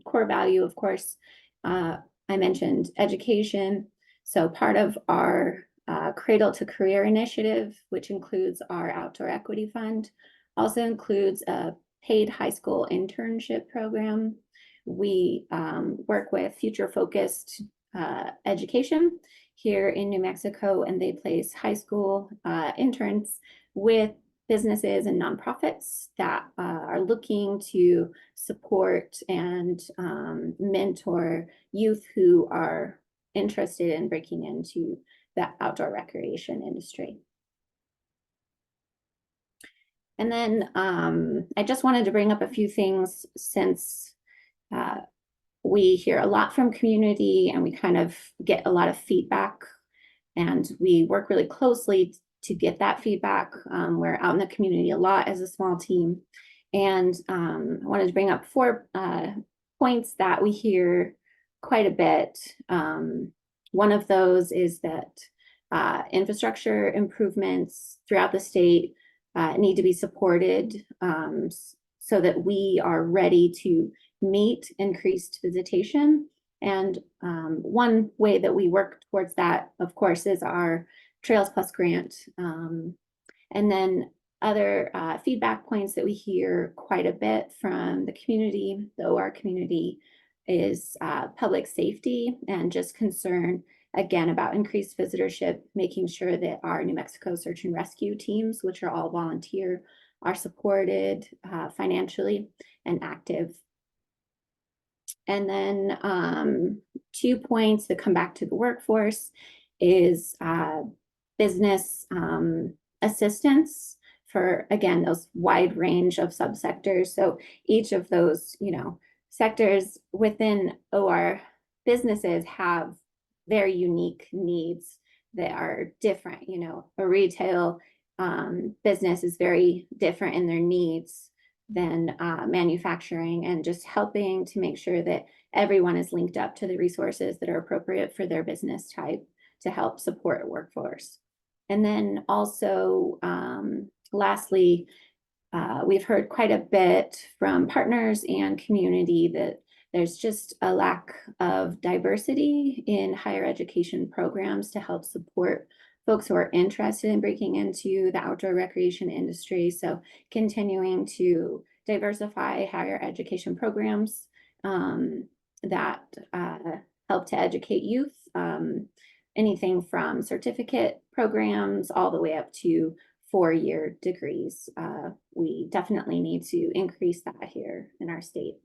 core value, of course, I mentioned education. So part of our Cradle to Career initiative, which includes our Outdoor Equity Fund, also includes a paid high school internship program. We work with Future Focused Education here in New Mexico, and they place high school interns with businesses and nonprofits that are looking to support and mentor youth who are interested in breaking into the outdoor recreation industry. And then I just wanted to bring up a few things since we hear a lot from community and we kind of get a lot of feedback, and we work really closely to get that feedback. We're out in the community a lot as a small team. And I wanted to bring up 4 points that we hear quite a bit. One of those is that infrastructure improvements throughout the state need to be supported so that we are ready to meet increased visitation. And one way that we work towards that, of course, is our Trails Plus grant. And then other feedback points that we hear quite a bit from the community, the OR community, is public safety and just concern, again, about increased visitorship, making sure that our New Mexico search and rescue teams, which are all volunteer, are supported financially and active. And then 2 points that come back to the workforce is business assistance for, again, those wide range of subsectors. So each of those, sectors within OR businesses have very unique needs that are different. A retail business is very different in their needs than manufacturing, and just helping to make sure that everyone is linked up to the resources that are appropriate for their business type to help support a workforce. And then also, lastly, we've heard quite a bit from partners and community that there's just a lack of diversity in higher education programs to help support folks who are interested in breaking into the outdoor recreation industry. So continuing to diversify higher education programs that help to educate youth, anything from certificate programs all the way up to 4-year degrees. We definitely need to increase that here in our state.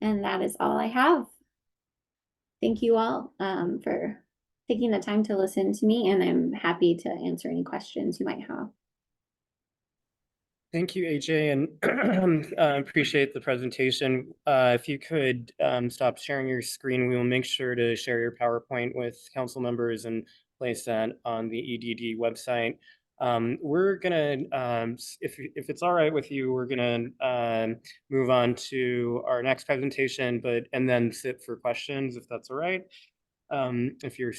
And that is all I have. Thank you all for taking the time to listen to me, and I'm happy to answer any questions you might have. Thank you, AJ, and appreciate the presentation. If you could stop sharing your screen, we will make sure to share your PowerPoint with council members and place that on the EDD website. We're gonna, if it's all right with you, we're gonna move on to our next presentation, and then sit for questions, if that's all right. If you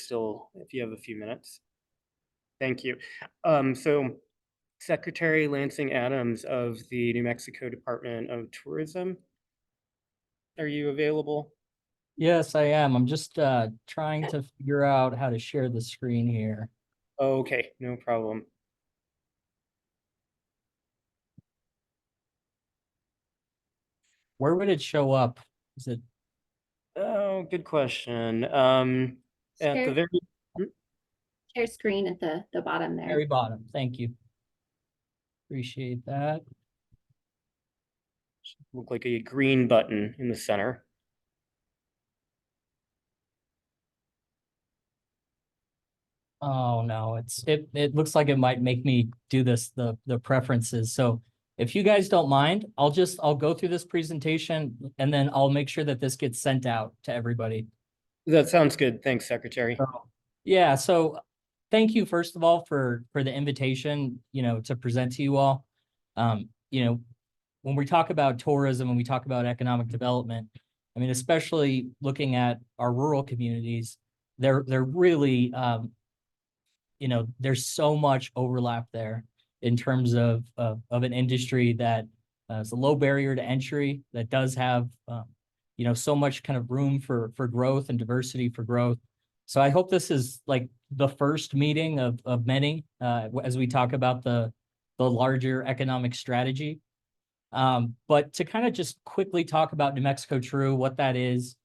have a few minutes. Thank you. So Secretary Lansing Adams of the New Mexico Department of Tourism, are you available? Yes, I am. I'm just trying to figure out how to share the screen here. Okay, no problem. Where would it show up? Is it? Oh, good question. At the very Share screen at the bottom there. Very bottom. Thank you. Appreciate that. look like a green button in the center. Oh no, it looks like it might make me do this, the preferences. So if you guys don't mind, I'll go through this presentation and then I'll make sure that this gets sent out to everybody. That sounds good. Thanks, Secretary. Yeah, so thank you first of all for the invitation, to present to you all. When we talk about tourism, when we talk about economic development, I mean, especially looking at our rural communities, they're really there's so much overlap there in terms of an industry that is a low barrier to entry, that does have so much kind of room for growth and diversity for growth. So I hope this is like the first meeting of many as we talk about the larger economic strategy. But to kind of just quickly talk about New Mexico True, what that is,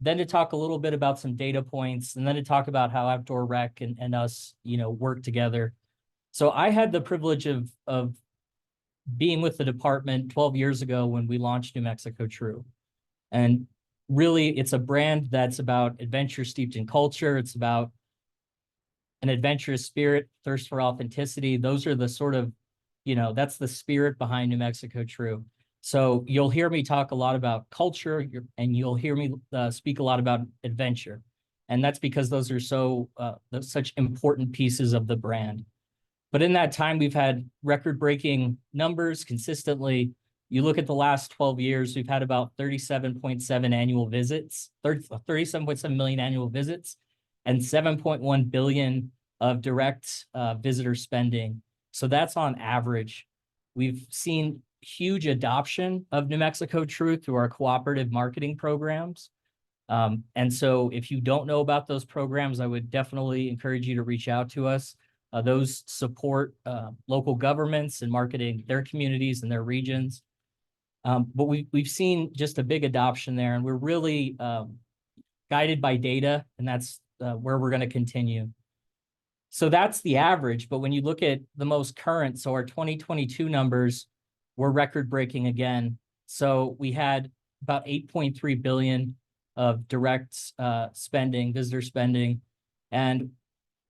then to talk a little bit about some data points, and then to talk about how Outdoor Rec and us, work together. So I had the privilege of being with the department 12 years ago when we launched New Mexico True. And really, it's a brand that's about adventure steeped in culture. It's about an adventurous spirit, thirst for authenticity. Those are the sort of, that's the spirit behind New Mexico True. So you'll hear me talk a lot about culture, and you'll hear me speak a lot about adventure. And that's because those are such important pieces of the brand. But in that time, we've had record-breaking numbers consistently. You look at the last 12 years, we've had about 37.7 annual visits, 37.7 million annual visits, and 7.1 billion of direct visitor spending. So that's on average. We've seen huge adoption of New Mexico True through our cooperative marketing programs. And so if you don't know about those programs, I would definitely encourage you to reach out to us. Those support local governments in marketing their communities and their regions. But we've seen just a big adoption there, and we're really guided by data, and that's where we're going to continue. So that's the average, but when you look at the most current, so our 2022 numbers were record-breaking again. So we had about 8.3 billion of direct spending, visitor spending, and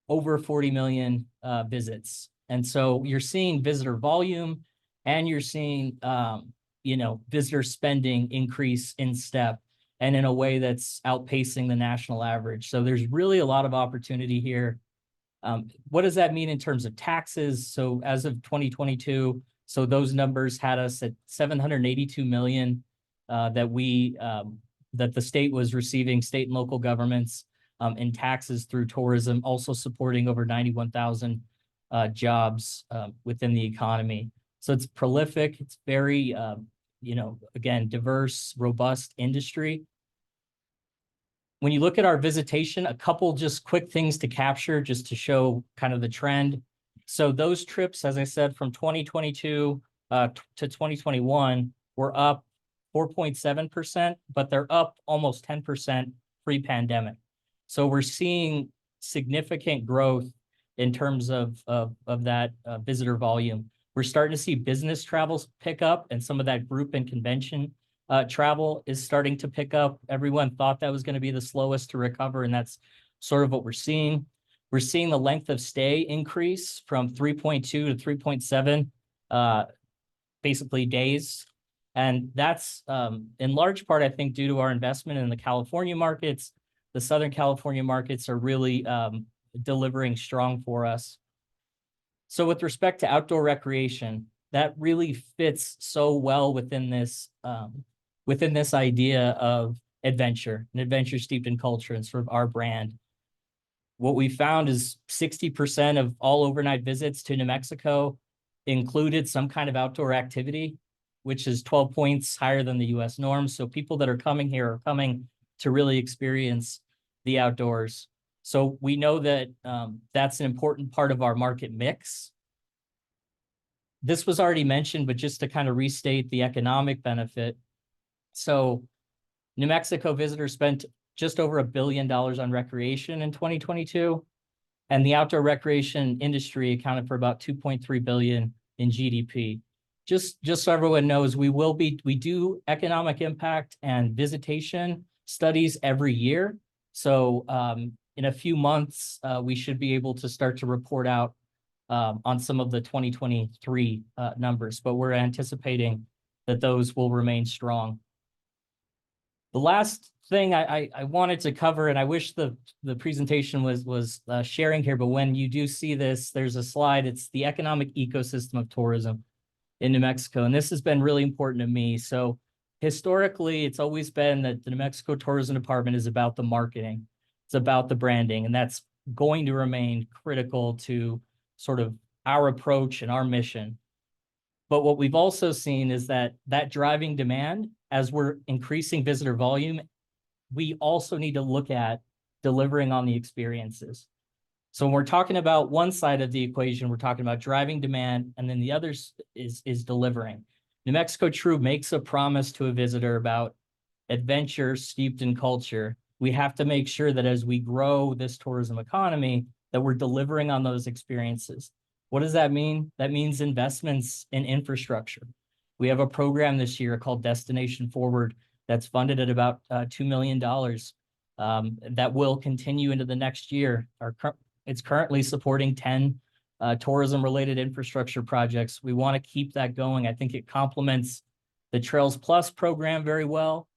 over 40 million visits. And so you're seeing visitor volume, and you're seeing visitor spending increase in step, and in a way that's outpacing the national average. So there's really a lot of opportunity here. What does that mean in terms of taxes? So as of 2022, so those numbers had us at 782 million that the state was receiving, state and local governments, in taxes through tourism, also supporting over 91,000 jobs within the economy. So it's prolific. It's very, again, diverse, robust industry. When you look at our visitation, a couple just quick things to capture just to show kind of the trend. So those trips, as I said, from 2022 to 2021 were up 4.7%, but they're up almost 10% pre-pandemic. So we're seeing significant growth in terms of that visitor volume. We're starting to see business travels pick up, and some of that group and convention travel is starting to pick up. Everyone thought that was going to be the slowest to recover, and that's sort of what we're seeing. We're seeing the length of stay increase from 3.2 to 3.7 basically days. And that's in large part, I think, due to our investment in the California markets. The Southern California markets are really delivering strong for us. So with respect to outdoor recreation, that really fits so well within this idea of adventure, and adventure steeped in culture, and sort of our brand. What we found is 60% of all overnight visits to New Mexico included some kind of outdoor activity, which is 12 points higher than the US norm. So people that are coming here are coming to really experience the outdoors. So we know that that's an important part of our market mix. This was already mentioned, but just to kind of restate the economic benefit. So New Mexico visitors spent just over $1 billion on recreation in 2022, and the outdoor recreation industry accounted for about 2.3 billion in GDP. Just so everyone knows, we do economic impact and visitation studies every year. So in a few months, we should be able to start to report out on some of the 2023 numbers, but we're anticipating that those will remain strong. The last thing I wanted to cover, and I wish the presentation was sharing here, but when you do see this, there's a slide. It's the economic ecosystem of tourism in New Mexico, and this has been really important to me. So historically, it's always been that the New Mexico Tourism Department is about the marketing. It's about the branding, and that's going to remain critical to sort of our approach and our mission. But what we've also seen is that driving demand, as we're increasing visitor volume, we also need to look at delivering on the experiences. So when we're talking about one side of the equation, we're talking about driving demand, and then the other is delivering. New Mexico True makes a promise to a visitor about adventure steeped in culture, we have to make sure that as we grow this tourism economy, that we're delivering on those experiences. What does that mean? That means investments in infrastructure. We have a program this year called Destination Forward that's funded at about $2 million that will continue into the next year. It's currently supporting 10 tourism-related infrastructure projects. We want to keep that going. I think it complements the Trails Plus program very well.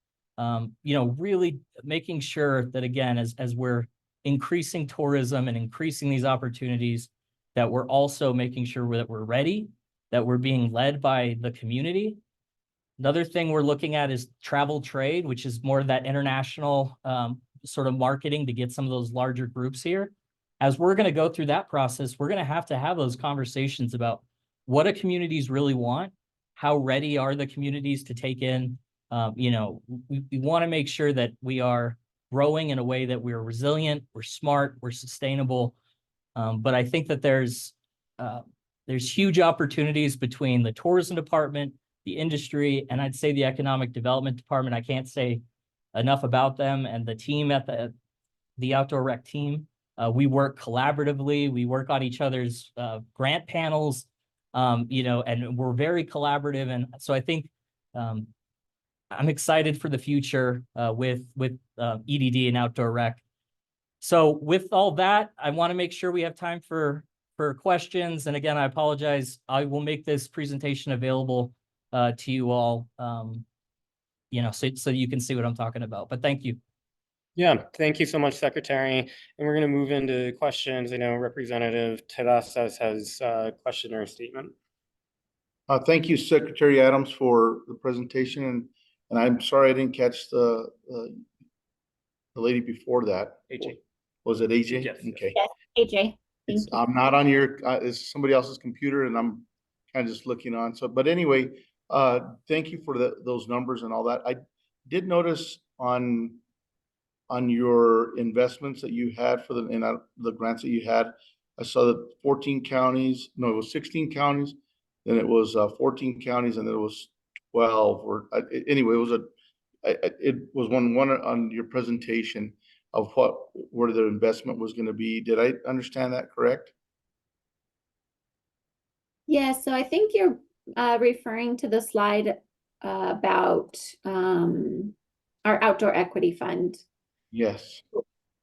Really making sure that, again, as we're increasing tourism and increasing these opportunities, that we're also making sure that we're ready, that we're being led by the community. Another thing we're looking at is travel trade, which is more of that international sort of marketing to get some of those larger groups here. As we're going to go through that process, we're going to have those conversations about what do communities really want, how ready are the communities to take in. We want to make sure that we are growing in a way that we're resilient, we're smart, we're sustainable. But I think that there's huge opportunities between the tourism department, the industry, and I'd say the economic development department. I can't say enough about them and the team at the outdoor rec team. We work collaboratively. We work on each other's grant panels, and we're very collaborative. And so I think I'm excited for the future with EDD and outdoor rec. So with all that, I want to make sure we have time for questions. And again, I apologize. I will make this presentation available to you all, so you can see what I'm talking about. But thank you. Yeah, thank you so much, Secretary. And we're going to move into questions. I know Representative Terrazas has a question or a statement. Thank you, Secretary Adams, for the presentation. And I'm sorry I didn't catch the lady before that. AJ. Was it AJ? Yes. Okay. Yes, AJ. I'm not on your, it's somebody else's computer and I'm kind of just looking on. So, but anyway, thank you for those numbers and all that. I did notice on your investments that you had for the grants that you had, I saw that 14 counties, no, it was 16 counties, then it was 14 counties, and then it was 12, or anyway, it was one on your presentation of where the investment was going to be. Did I understand that correct? Yeah, so I think you're referring to the slide about our outdoor equity fund. Yes.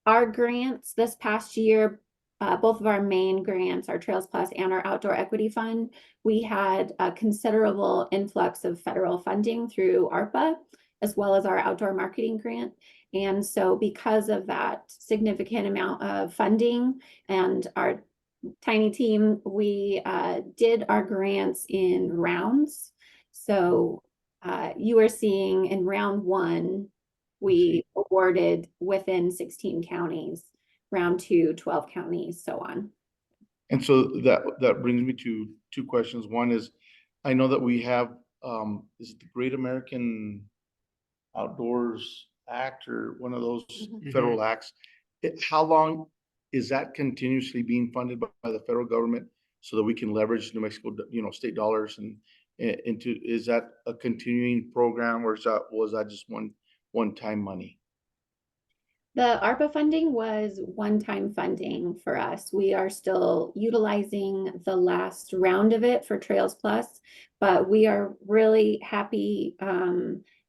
Our grants this past year, both of our main grants, our Trails Plus and our Outdoor Equity Fund, we had a considerable influx of federal funding through ARPA, as well as our outdoor marketing grant. And so because of that significant amount of funding and our tiny team, we did our grants in rounds. So you are seeing in round 1, we awarded within 16 counties, round 2, 12 counties, so on. And so that brings me to 2 questions. One is, I know that we have, is it the Great American Outdoors Act or one of those federal acts? How long is that continuously being funded by the federal government so that we can leverage New Mexico, state dollars and into, is that a continuing program, or was that just one-time money? The ARPA funding was one-time funding for us. We are still utilizing the last round of it for Trails Plus, but we are really happy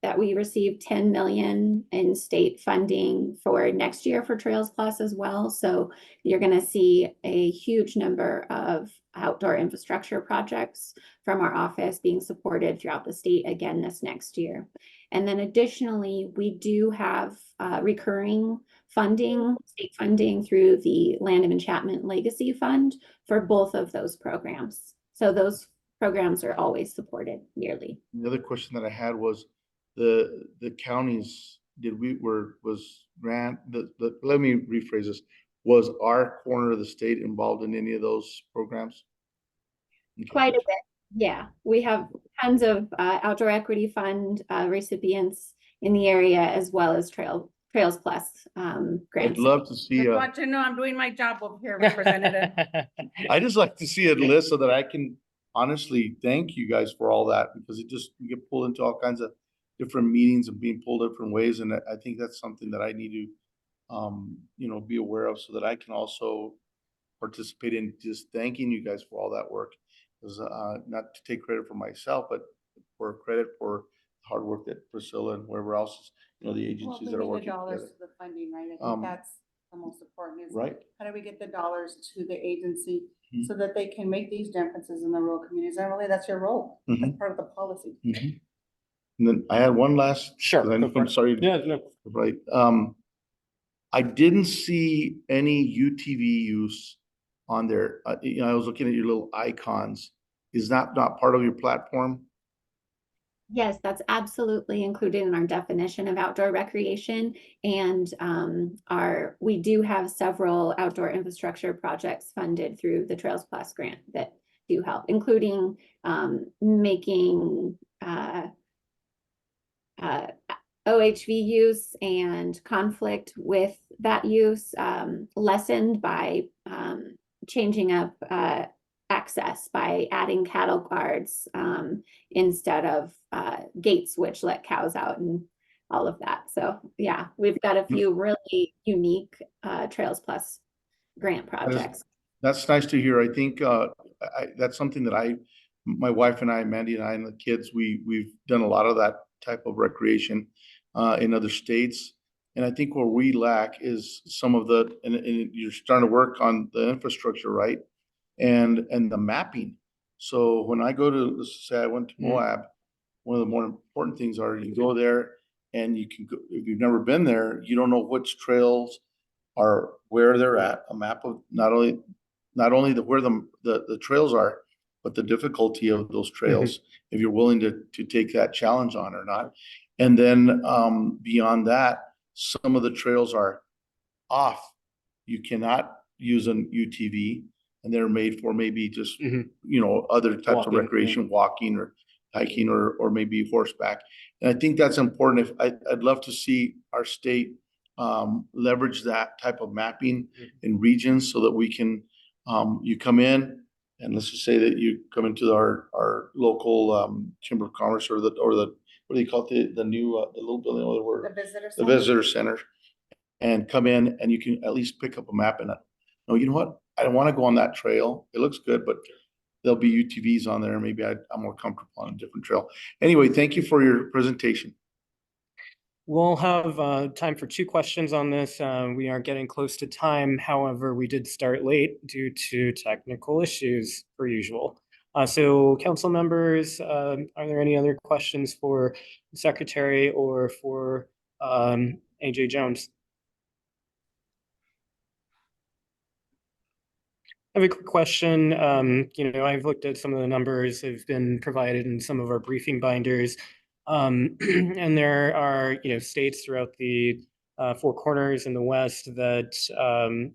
that we received 10 million in state funding for next year for Trails Plus as well. So you're going to see a huge number of outdoor infrastructure projects from our office being supported throughout the state again this next year. And then additionally, we do have recurring funding, state funding through the Land of Enchantment Legacy Fund for both of those programs. So those programs are always supported yearly. The other question that I had was the counties, let me rephrase this. Was our corner of the state involved in any of those programs? Okay. Quite a bit. Yeah, we have tons of Outdoor Equity Fund recipients in the area, as well as Trails Plus grants. I'd love to see. Just want to know I'm doing my job over here, Representative. I just like to see a list so that I can honestly thank you guys for all that, because you get pulled into all kinds of different meetings and being pulled different ways, and I think that's something that I need to be aware of so that I can also participate in just thanking you guys for all that work. Because not to take credit for myself, but for credit for the hard work that Priscilla and whoever else, the agencies that are working dollars together. to the funding, right? I think Um, that's the most important is Right. how do we get the dollars to the agency Mhm. so that they can make these differences in the rural communities? And really, that's your role. That's Mhm. part of the policy. Mhm. And then I had one last. Sure, 'Cause go for I'm it. sorry. Yeah, no. Right. I didn't see any UTV use on there. I was looking at your little icons. Is that not part of your platform? Yes, that's absolutely included in our definition of outdoor recreation. And we do have several outdoor infrastructure projects funded through the Trails Plus grant that do help, including making OHV use and conflict with that use lessened by changing up access by adding cattle guards instead of gates which let cows out and all of that. So yeah, we've got a few really unique Trails Plus grant projects. That's nice to hear. I think that's something that my wife and I, Mandy and I, and the kids, we've done a lot of that type of recreation in other states. And I think where we lack is some of and you're starting to work on the infrastructure, right? And the mapping. So when I go to, let's say I went to Moab, one of the more important things are you go there and you can go, if you've never been there, you don't know which trails are where they're at, a map of not only where the trails are, but the difficulty of those trails, if you're willing to take that challenge on or not. And then beyond that, some of the trails are off. You cannot use an UTV, and they're made for maybe just other types of Walking, recreation, walking or hiking or maybe horseback. And I think that's important. I'd love to see our state leverage that type of mapping in regions so that we can you come in and let's just say that you come into our local Chamber of Commerce or the what do you call it, the new the little building over where the visitor center, and come in and you can at least pick up a map and no, you know what, I don't want to go on that trail, it looks good, but there'll be UTVs on there, maybe I'm more comfortable on a different trail. Anyway, thank you for your presentation. We'll have time for 2 questions on this. We are getting close to time. However, we did start late due to technical issues per usual. So council members, are there any other questions for the secretary or for AJ Jones? I have a quick question. I've looked at some of the numbers that have been provided in some of our briefing binders. And there are, states throughout the 4 corners in the West that,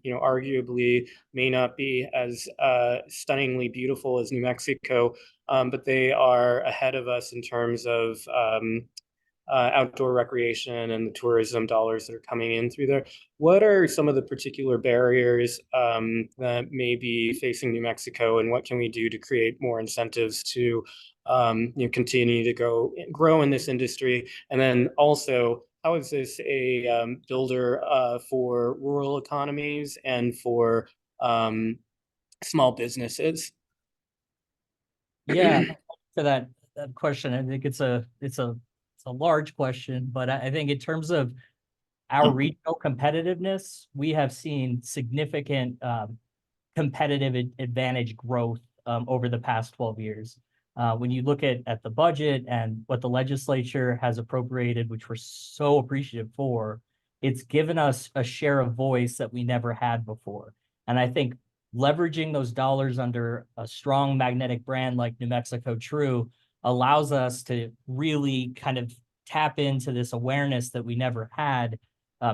arguably may not be as stunningly beautiful as New Mexico, but they are ahead of us in terms of outdoor recreation and the tourism dollars that are coming in through there. What are some of the particular barriers that may be facing New Mexico, and what can we do to create more incentives to continue to grow in this industry? And then also, how is this a builder for rural economies and for small businesses? Yeah, for that question, I think it's a large question, but I think in terms of our regional competitiveness, we have seen significant competitive advantage growth over the past 12 years. When you look at the budget and what the legislature has appropriated, which we're so appreciative for, it's given us a share of voice that we never had before. And I think leveraging those dollars under a strong magnetic brand like New Mexico True allows us to really kind of tap into this awareness that we never had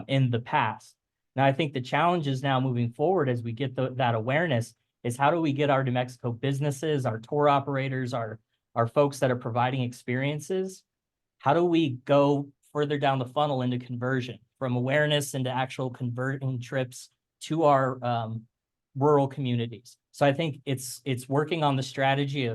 in the past. Now, I think the challenge is now moving forward as we get that awareness is how do we get our New Mexico businesses, our tour operators, our folks that are providing experiences, how do we go further down the funnel into conversion, from awareness into actual converting trips to our rural communities? So I think it's working on the strategy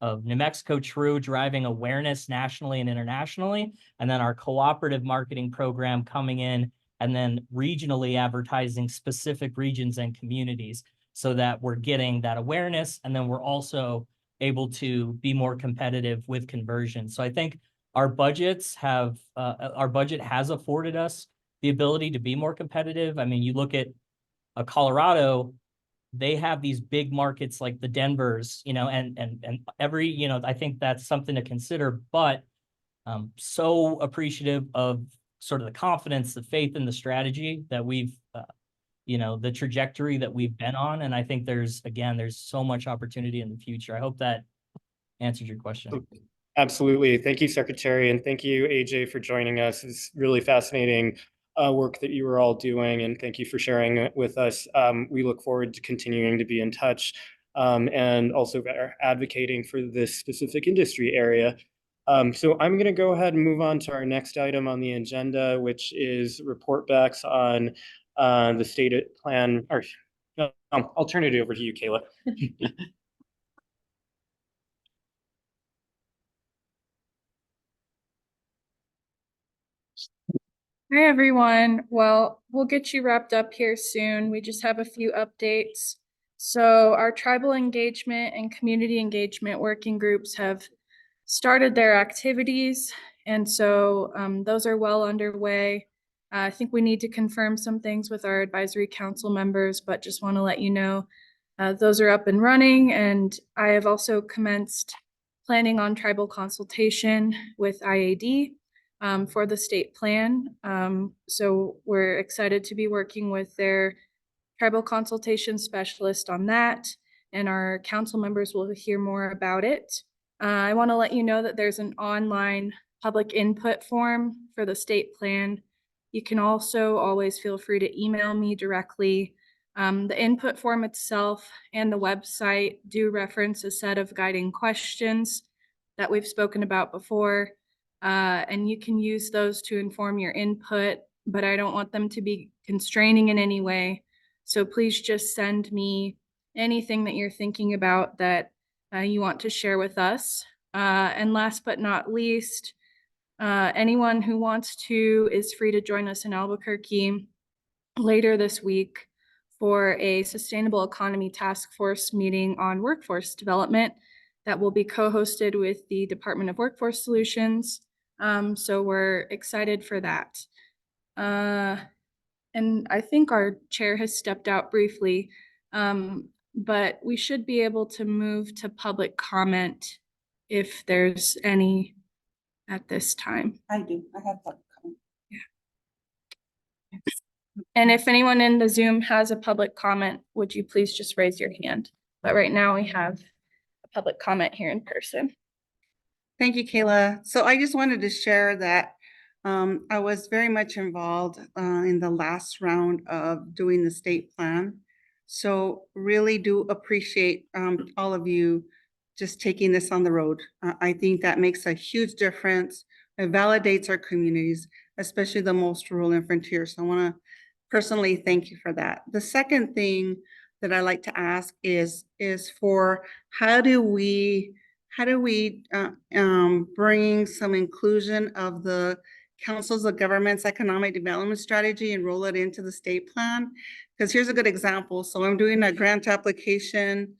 of New Mexico True driving awareness nationally and internationally, and then our cooperative marketing program coming in and then regionally advertising specific regions and communities so that we're getting that awareness. And then we're also able to be more competitive with conversion. So I think our budget has afforded us the ability to be more competitive. I mean, you look at Colorado, they have these big markets like the Denvers, and every, I think that's something to consider, but so appreciative of sort of the confidence, the faith, and the strategy that we've, the trajectory that we've been on. And I think there's so much opportunity in the future. I hope that answers your question. Absolutely. Thank you, Secretary, and thank you, AJ, for joining us. It's really fascinating work that you are all doing, and thank you for sharing it with us. We look forward to continuing to be in touch and also advocating for this specific industry area. So I'm going to go ahead and move on to our next item on the agenda, which is report backs on the state plan. Or I'll turn it over to you, Kayla. Hi, everyone. Well, we'll get you wrapped up here soon. We just have a few updates. So our tribal engagement and community engagement working groups have started their activities. And so those are well underway. I think we need to confirm some things with our advisory council members, but just want to let you know those are up and running. And I have also commenced planning on tribal consultation with IAD for the state plan. So we're excited to be working with their tribal consultation specialist on that, and our council members will hear more about it. I want to let you know that there's an online public input form for the state plan. You can also always feel free to email me directly. The input form itself and the website do reference a set of guiding questions that we've spoken about before. And you can use those to inform your input, but I don't want them to be constraining in any way. So please just send me anything that you're thinking about that you want to share with us. And last but not least, anyone who wants to is free to join us in Albuquerque later this week for a Sustainable Economy Task Force meeting on workforce development that will be co-hosted with the Department of Workforce Solutions. So we're excited for that. And I think our chair has stepped out briefly, but we should be able to move to public comment if there's any at this time. I do. I have public comment. Yeah. And if anyone in the Zoom has a public comment, would you please just raise your hand? But right now we have a public comment here in person. Thank you, Kayla. So I just wanted to share that I was very much involved in the last round of doing the state plan. So really do appreciate all of you just taking this on the road. I think that makes a huge difference. It validates our communities, especially the most rural and frontier. So I want to personally thank you for that. The second thing that I like to ask is for how do we bring some inclusion of the councils of governments economic development strategy and roll it into the state plan? Because here's a good example. So I'm doing a grant application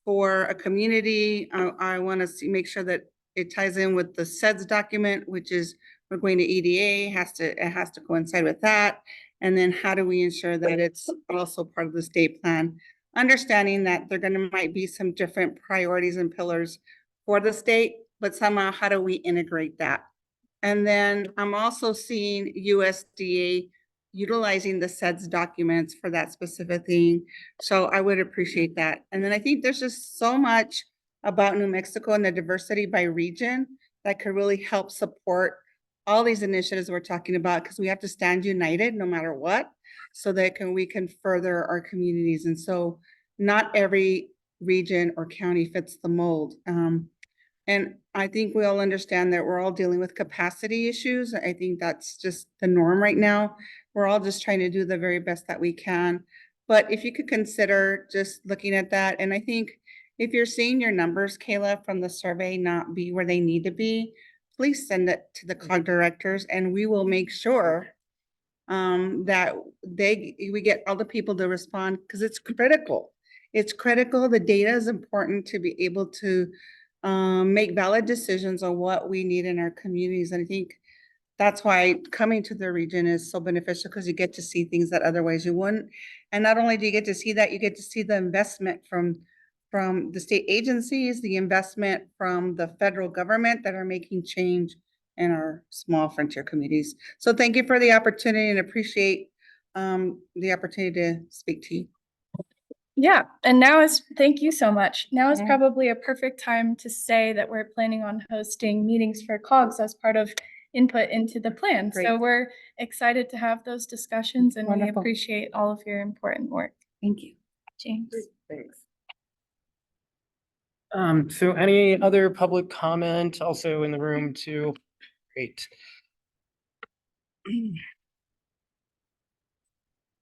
for a community. I want to make sure that it ties in with the SEDS document, which is we're going to EDA, it has to coincide with that. And then how do we ensure that it's also part of the state plan? Understanding that there might be some different priorities and pillars for the state, but somehow how do we integrate that? And then I'm also seeing USDA utilizing the SEDS documents for that specific thing. So I would appreciate that. And then I think there's just so much about New Mexico and the diversity by region that could really help support all these initiatives we're talking about, because we have to stand united no matter what, so that we can further our communities. And so not every region or county fits the mold. And I think we all understand that we're all dealing with capacity issues. I think that's just the norm right now. We're all just trying to do the very best that we can. But if you could consider just looking at that, and I think if you're seeing your numbers, Kayla, from the survey not be where they need to be, please send it to the COG directors and we will make sure that we get all the people to respond, because it's critical. It's critical. The data is important to be able to make valid decisions on what we need in our communities. And I think that's why coming to the region is so beneficial, because you get to see things that otherwise you wouldn't. And not only do you get to see that, you get to see the investment from the state agencies, the investment from the federal government that are making change in our small frontier communities. So thank you for the opportunity, and appreciate the opportunity to speak to you. Yeah, and thank you so much. Now is probably a perfect time to say that we're planning on hosting meetings for COGS as part of input into the plan. Great. So we're excited to have those discussions, and Wonderful. we appreciate all of your important work. Thank you. James. Thanks. So any other public comment also in the room too? Great.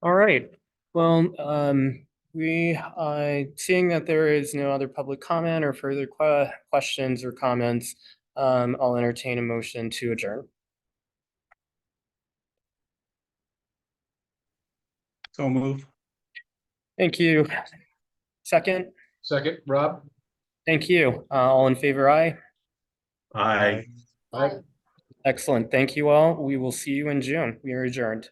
All right, well, seeing that there is no other public comment or further questions or comments, I'll entertain a motion to adjourn. So move. Thank you. Second, Second, Rob? thank you. All in favor, aye? Aye. Aye. Excellent. Thank you all. We will see you in June. We are adjourned.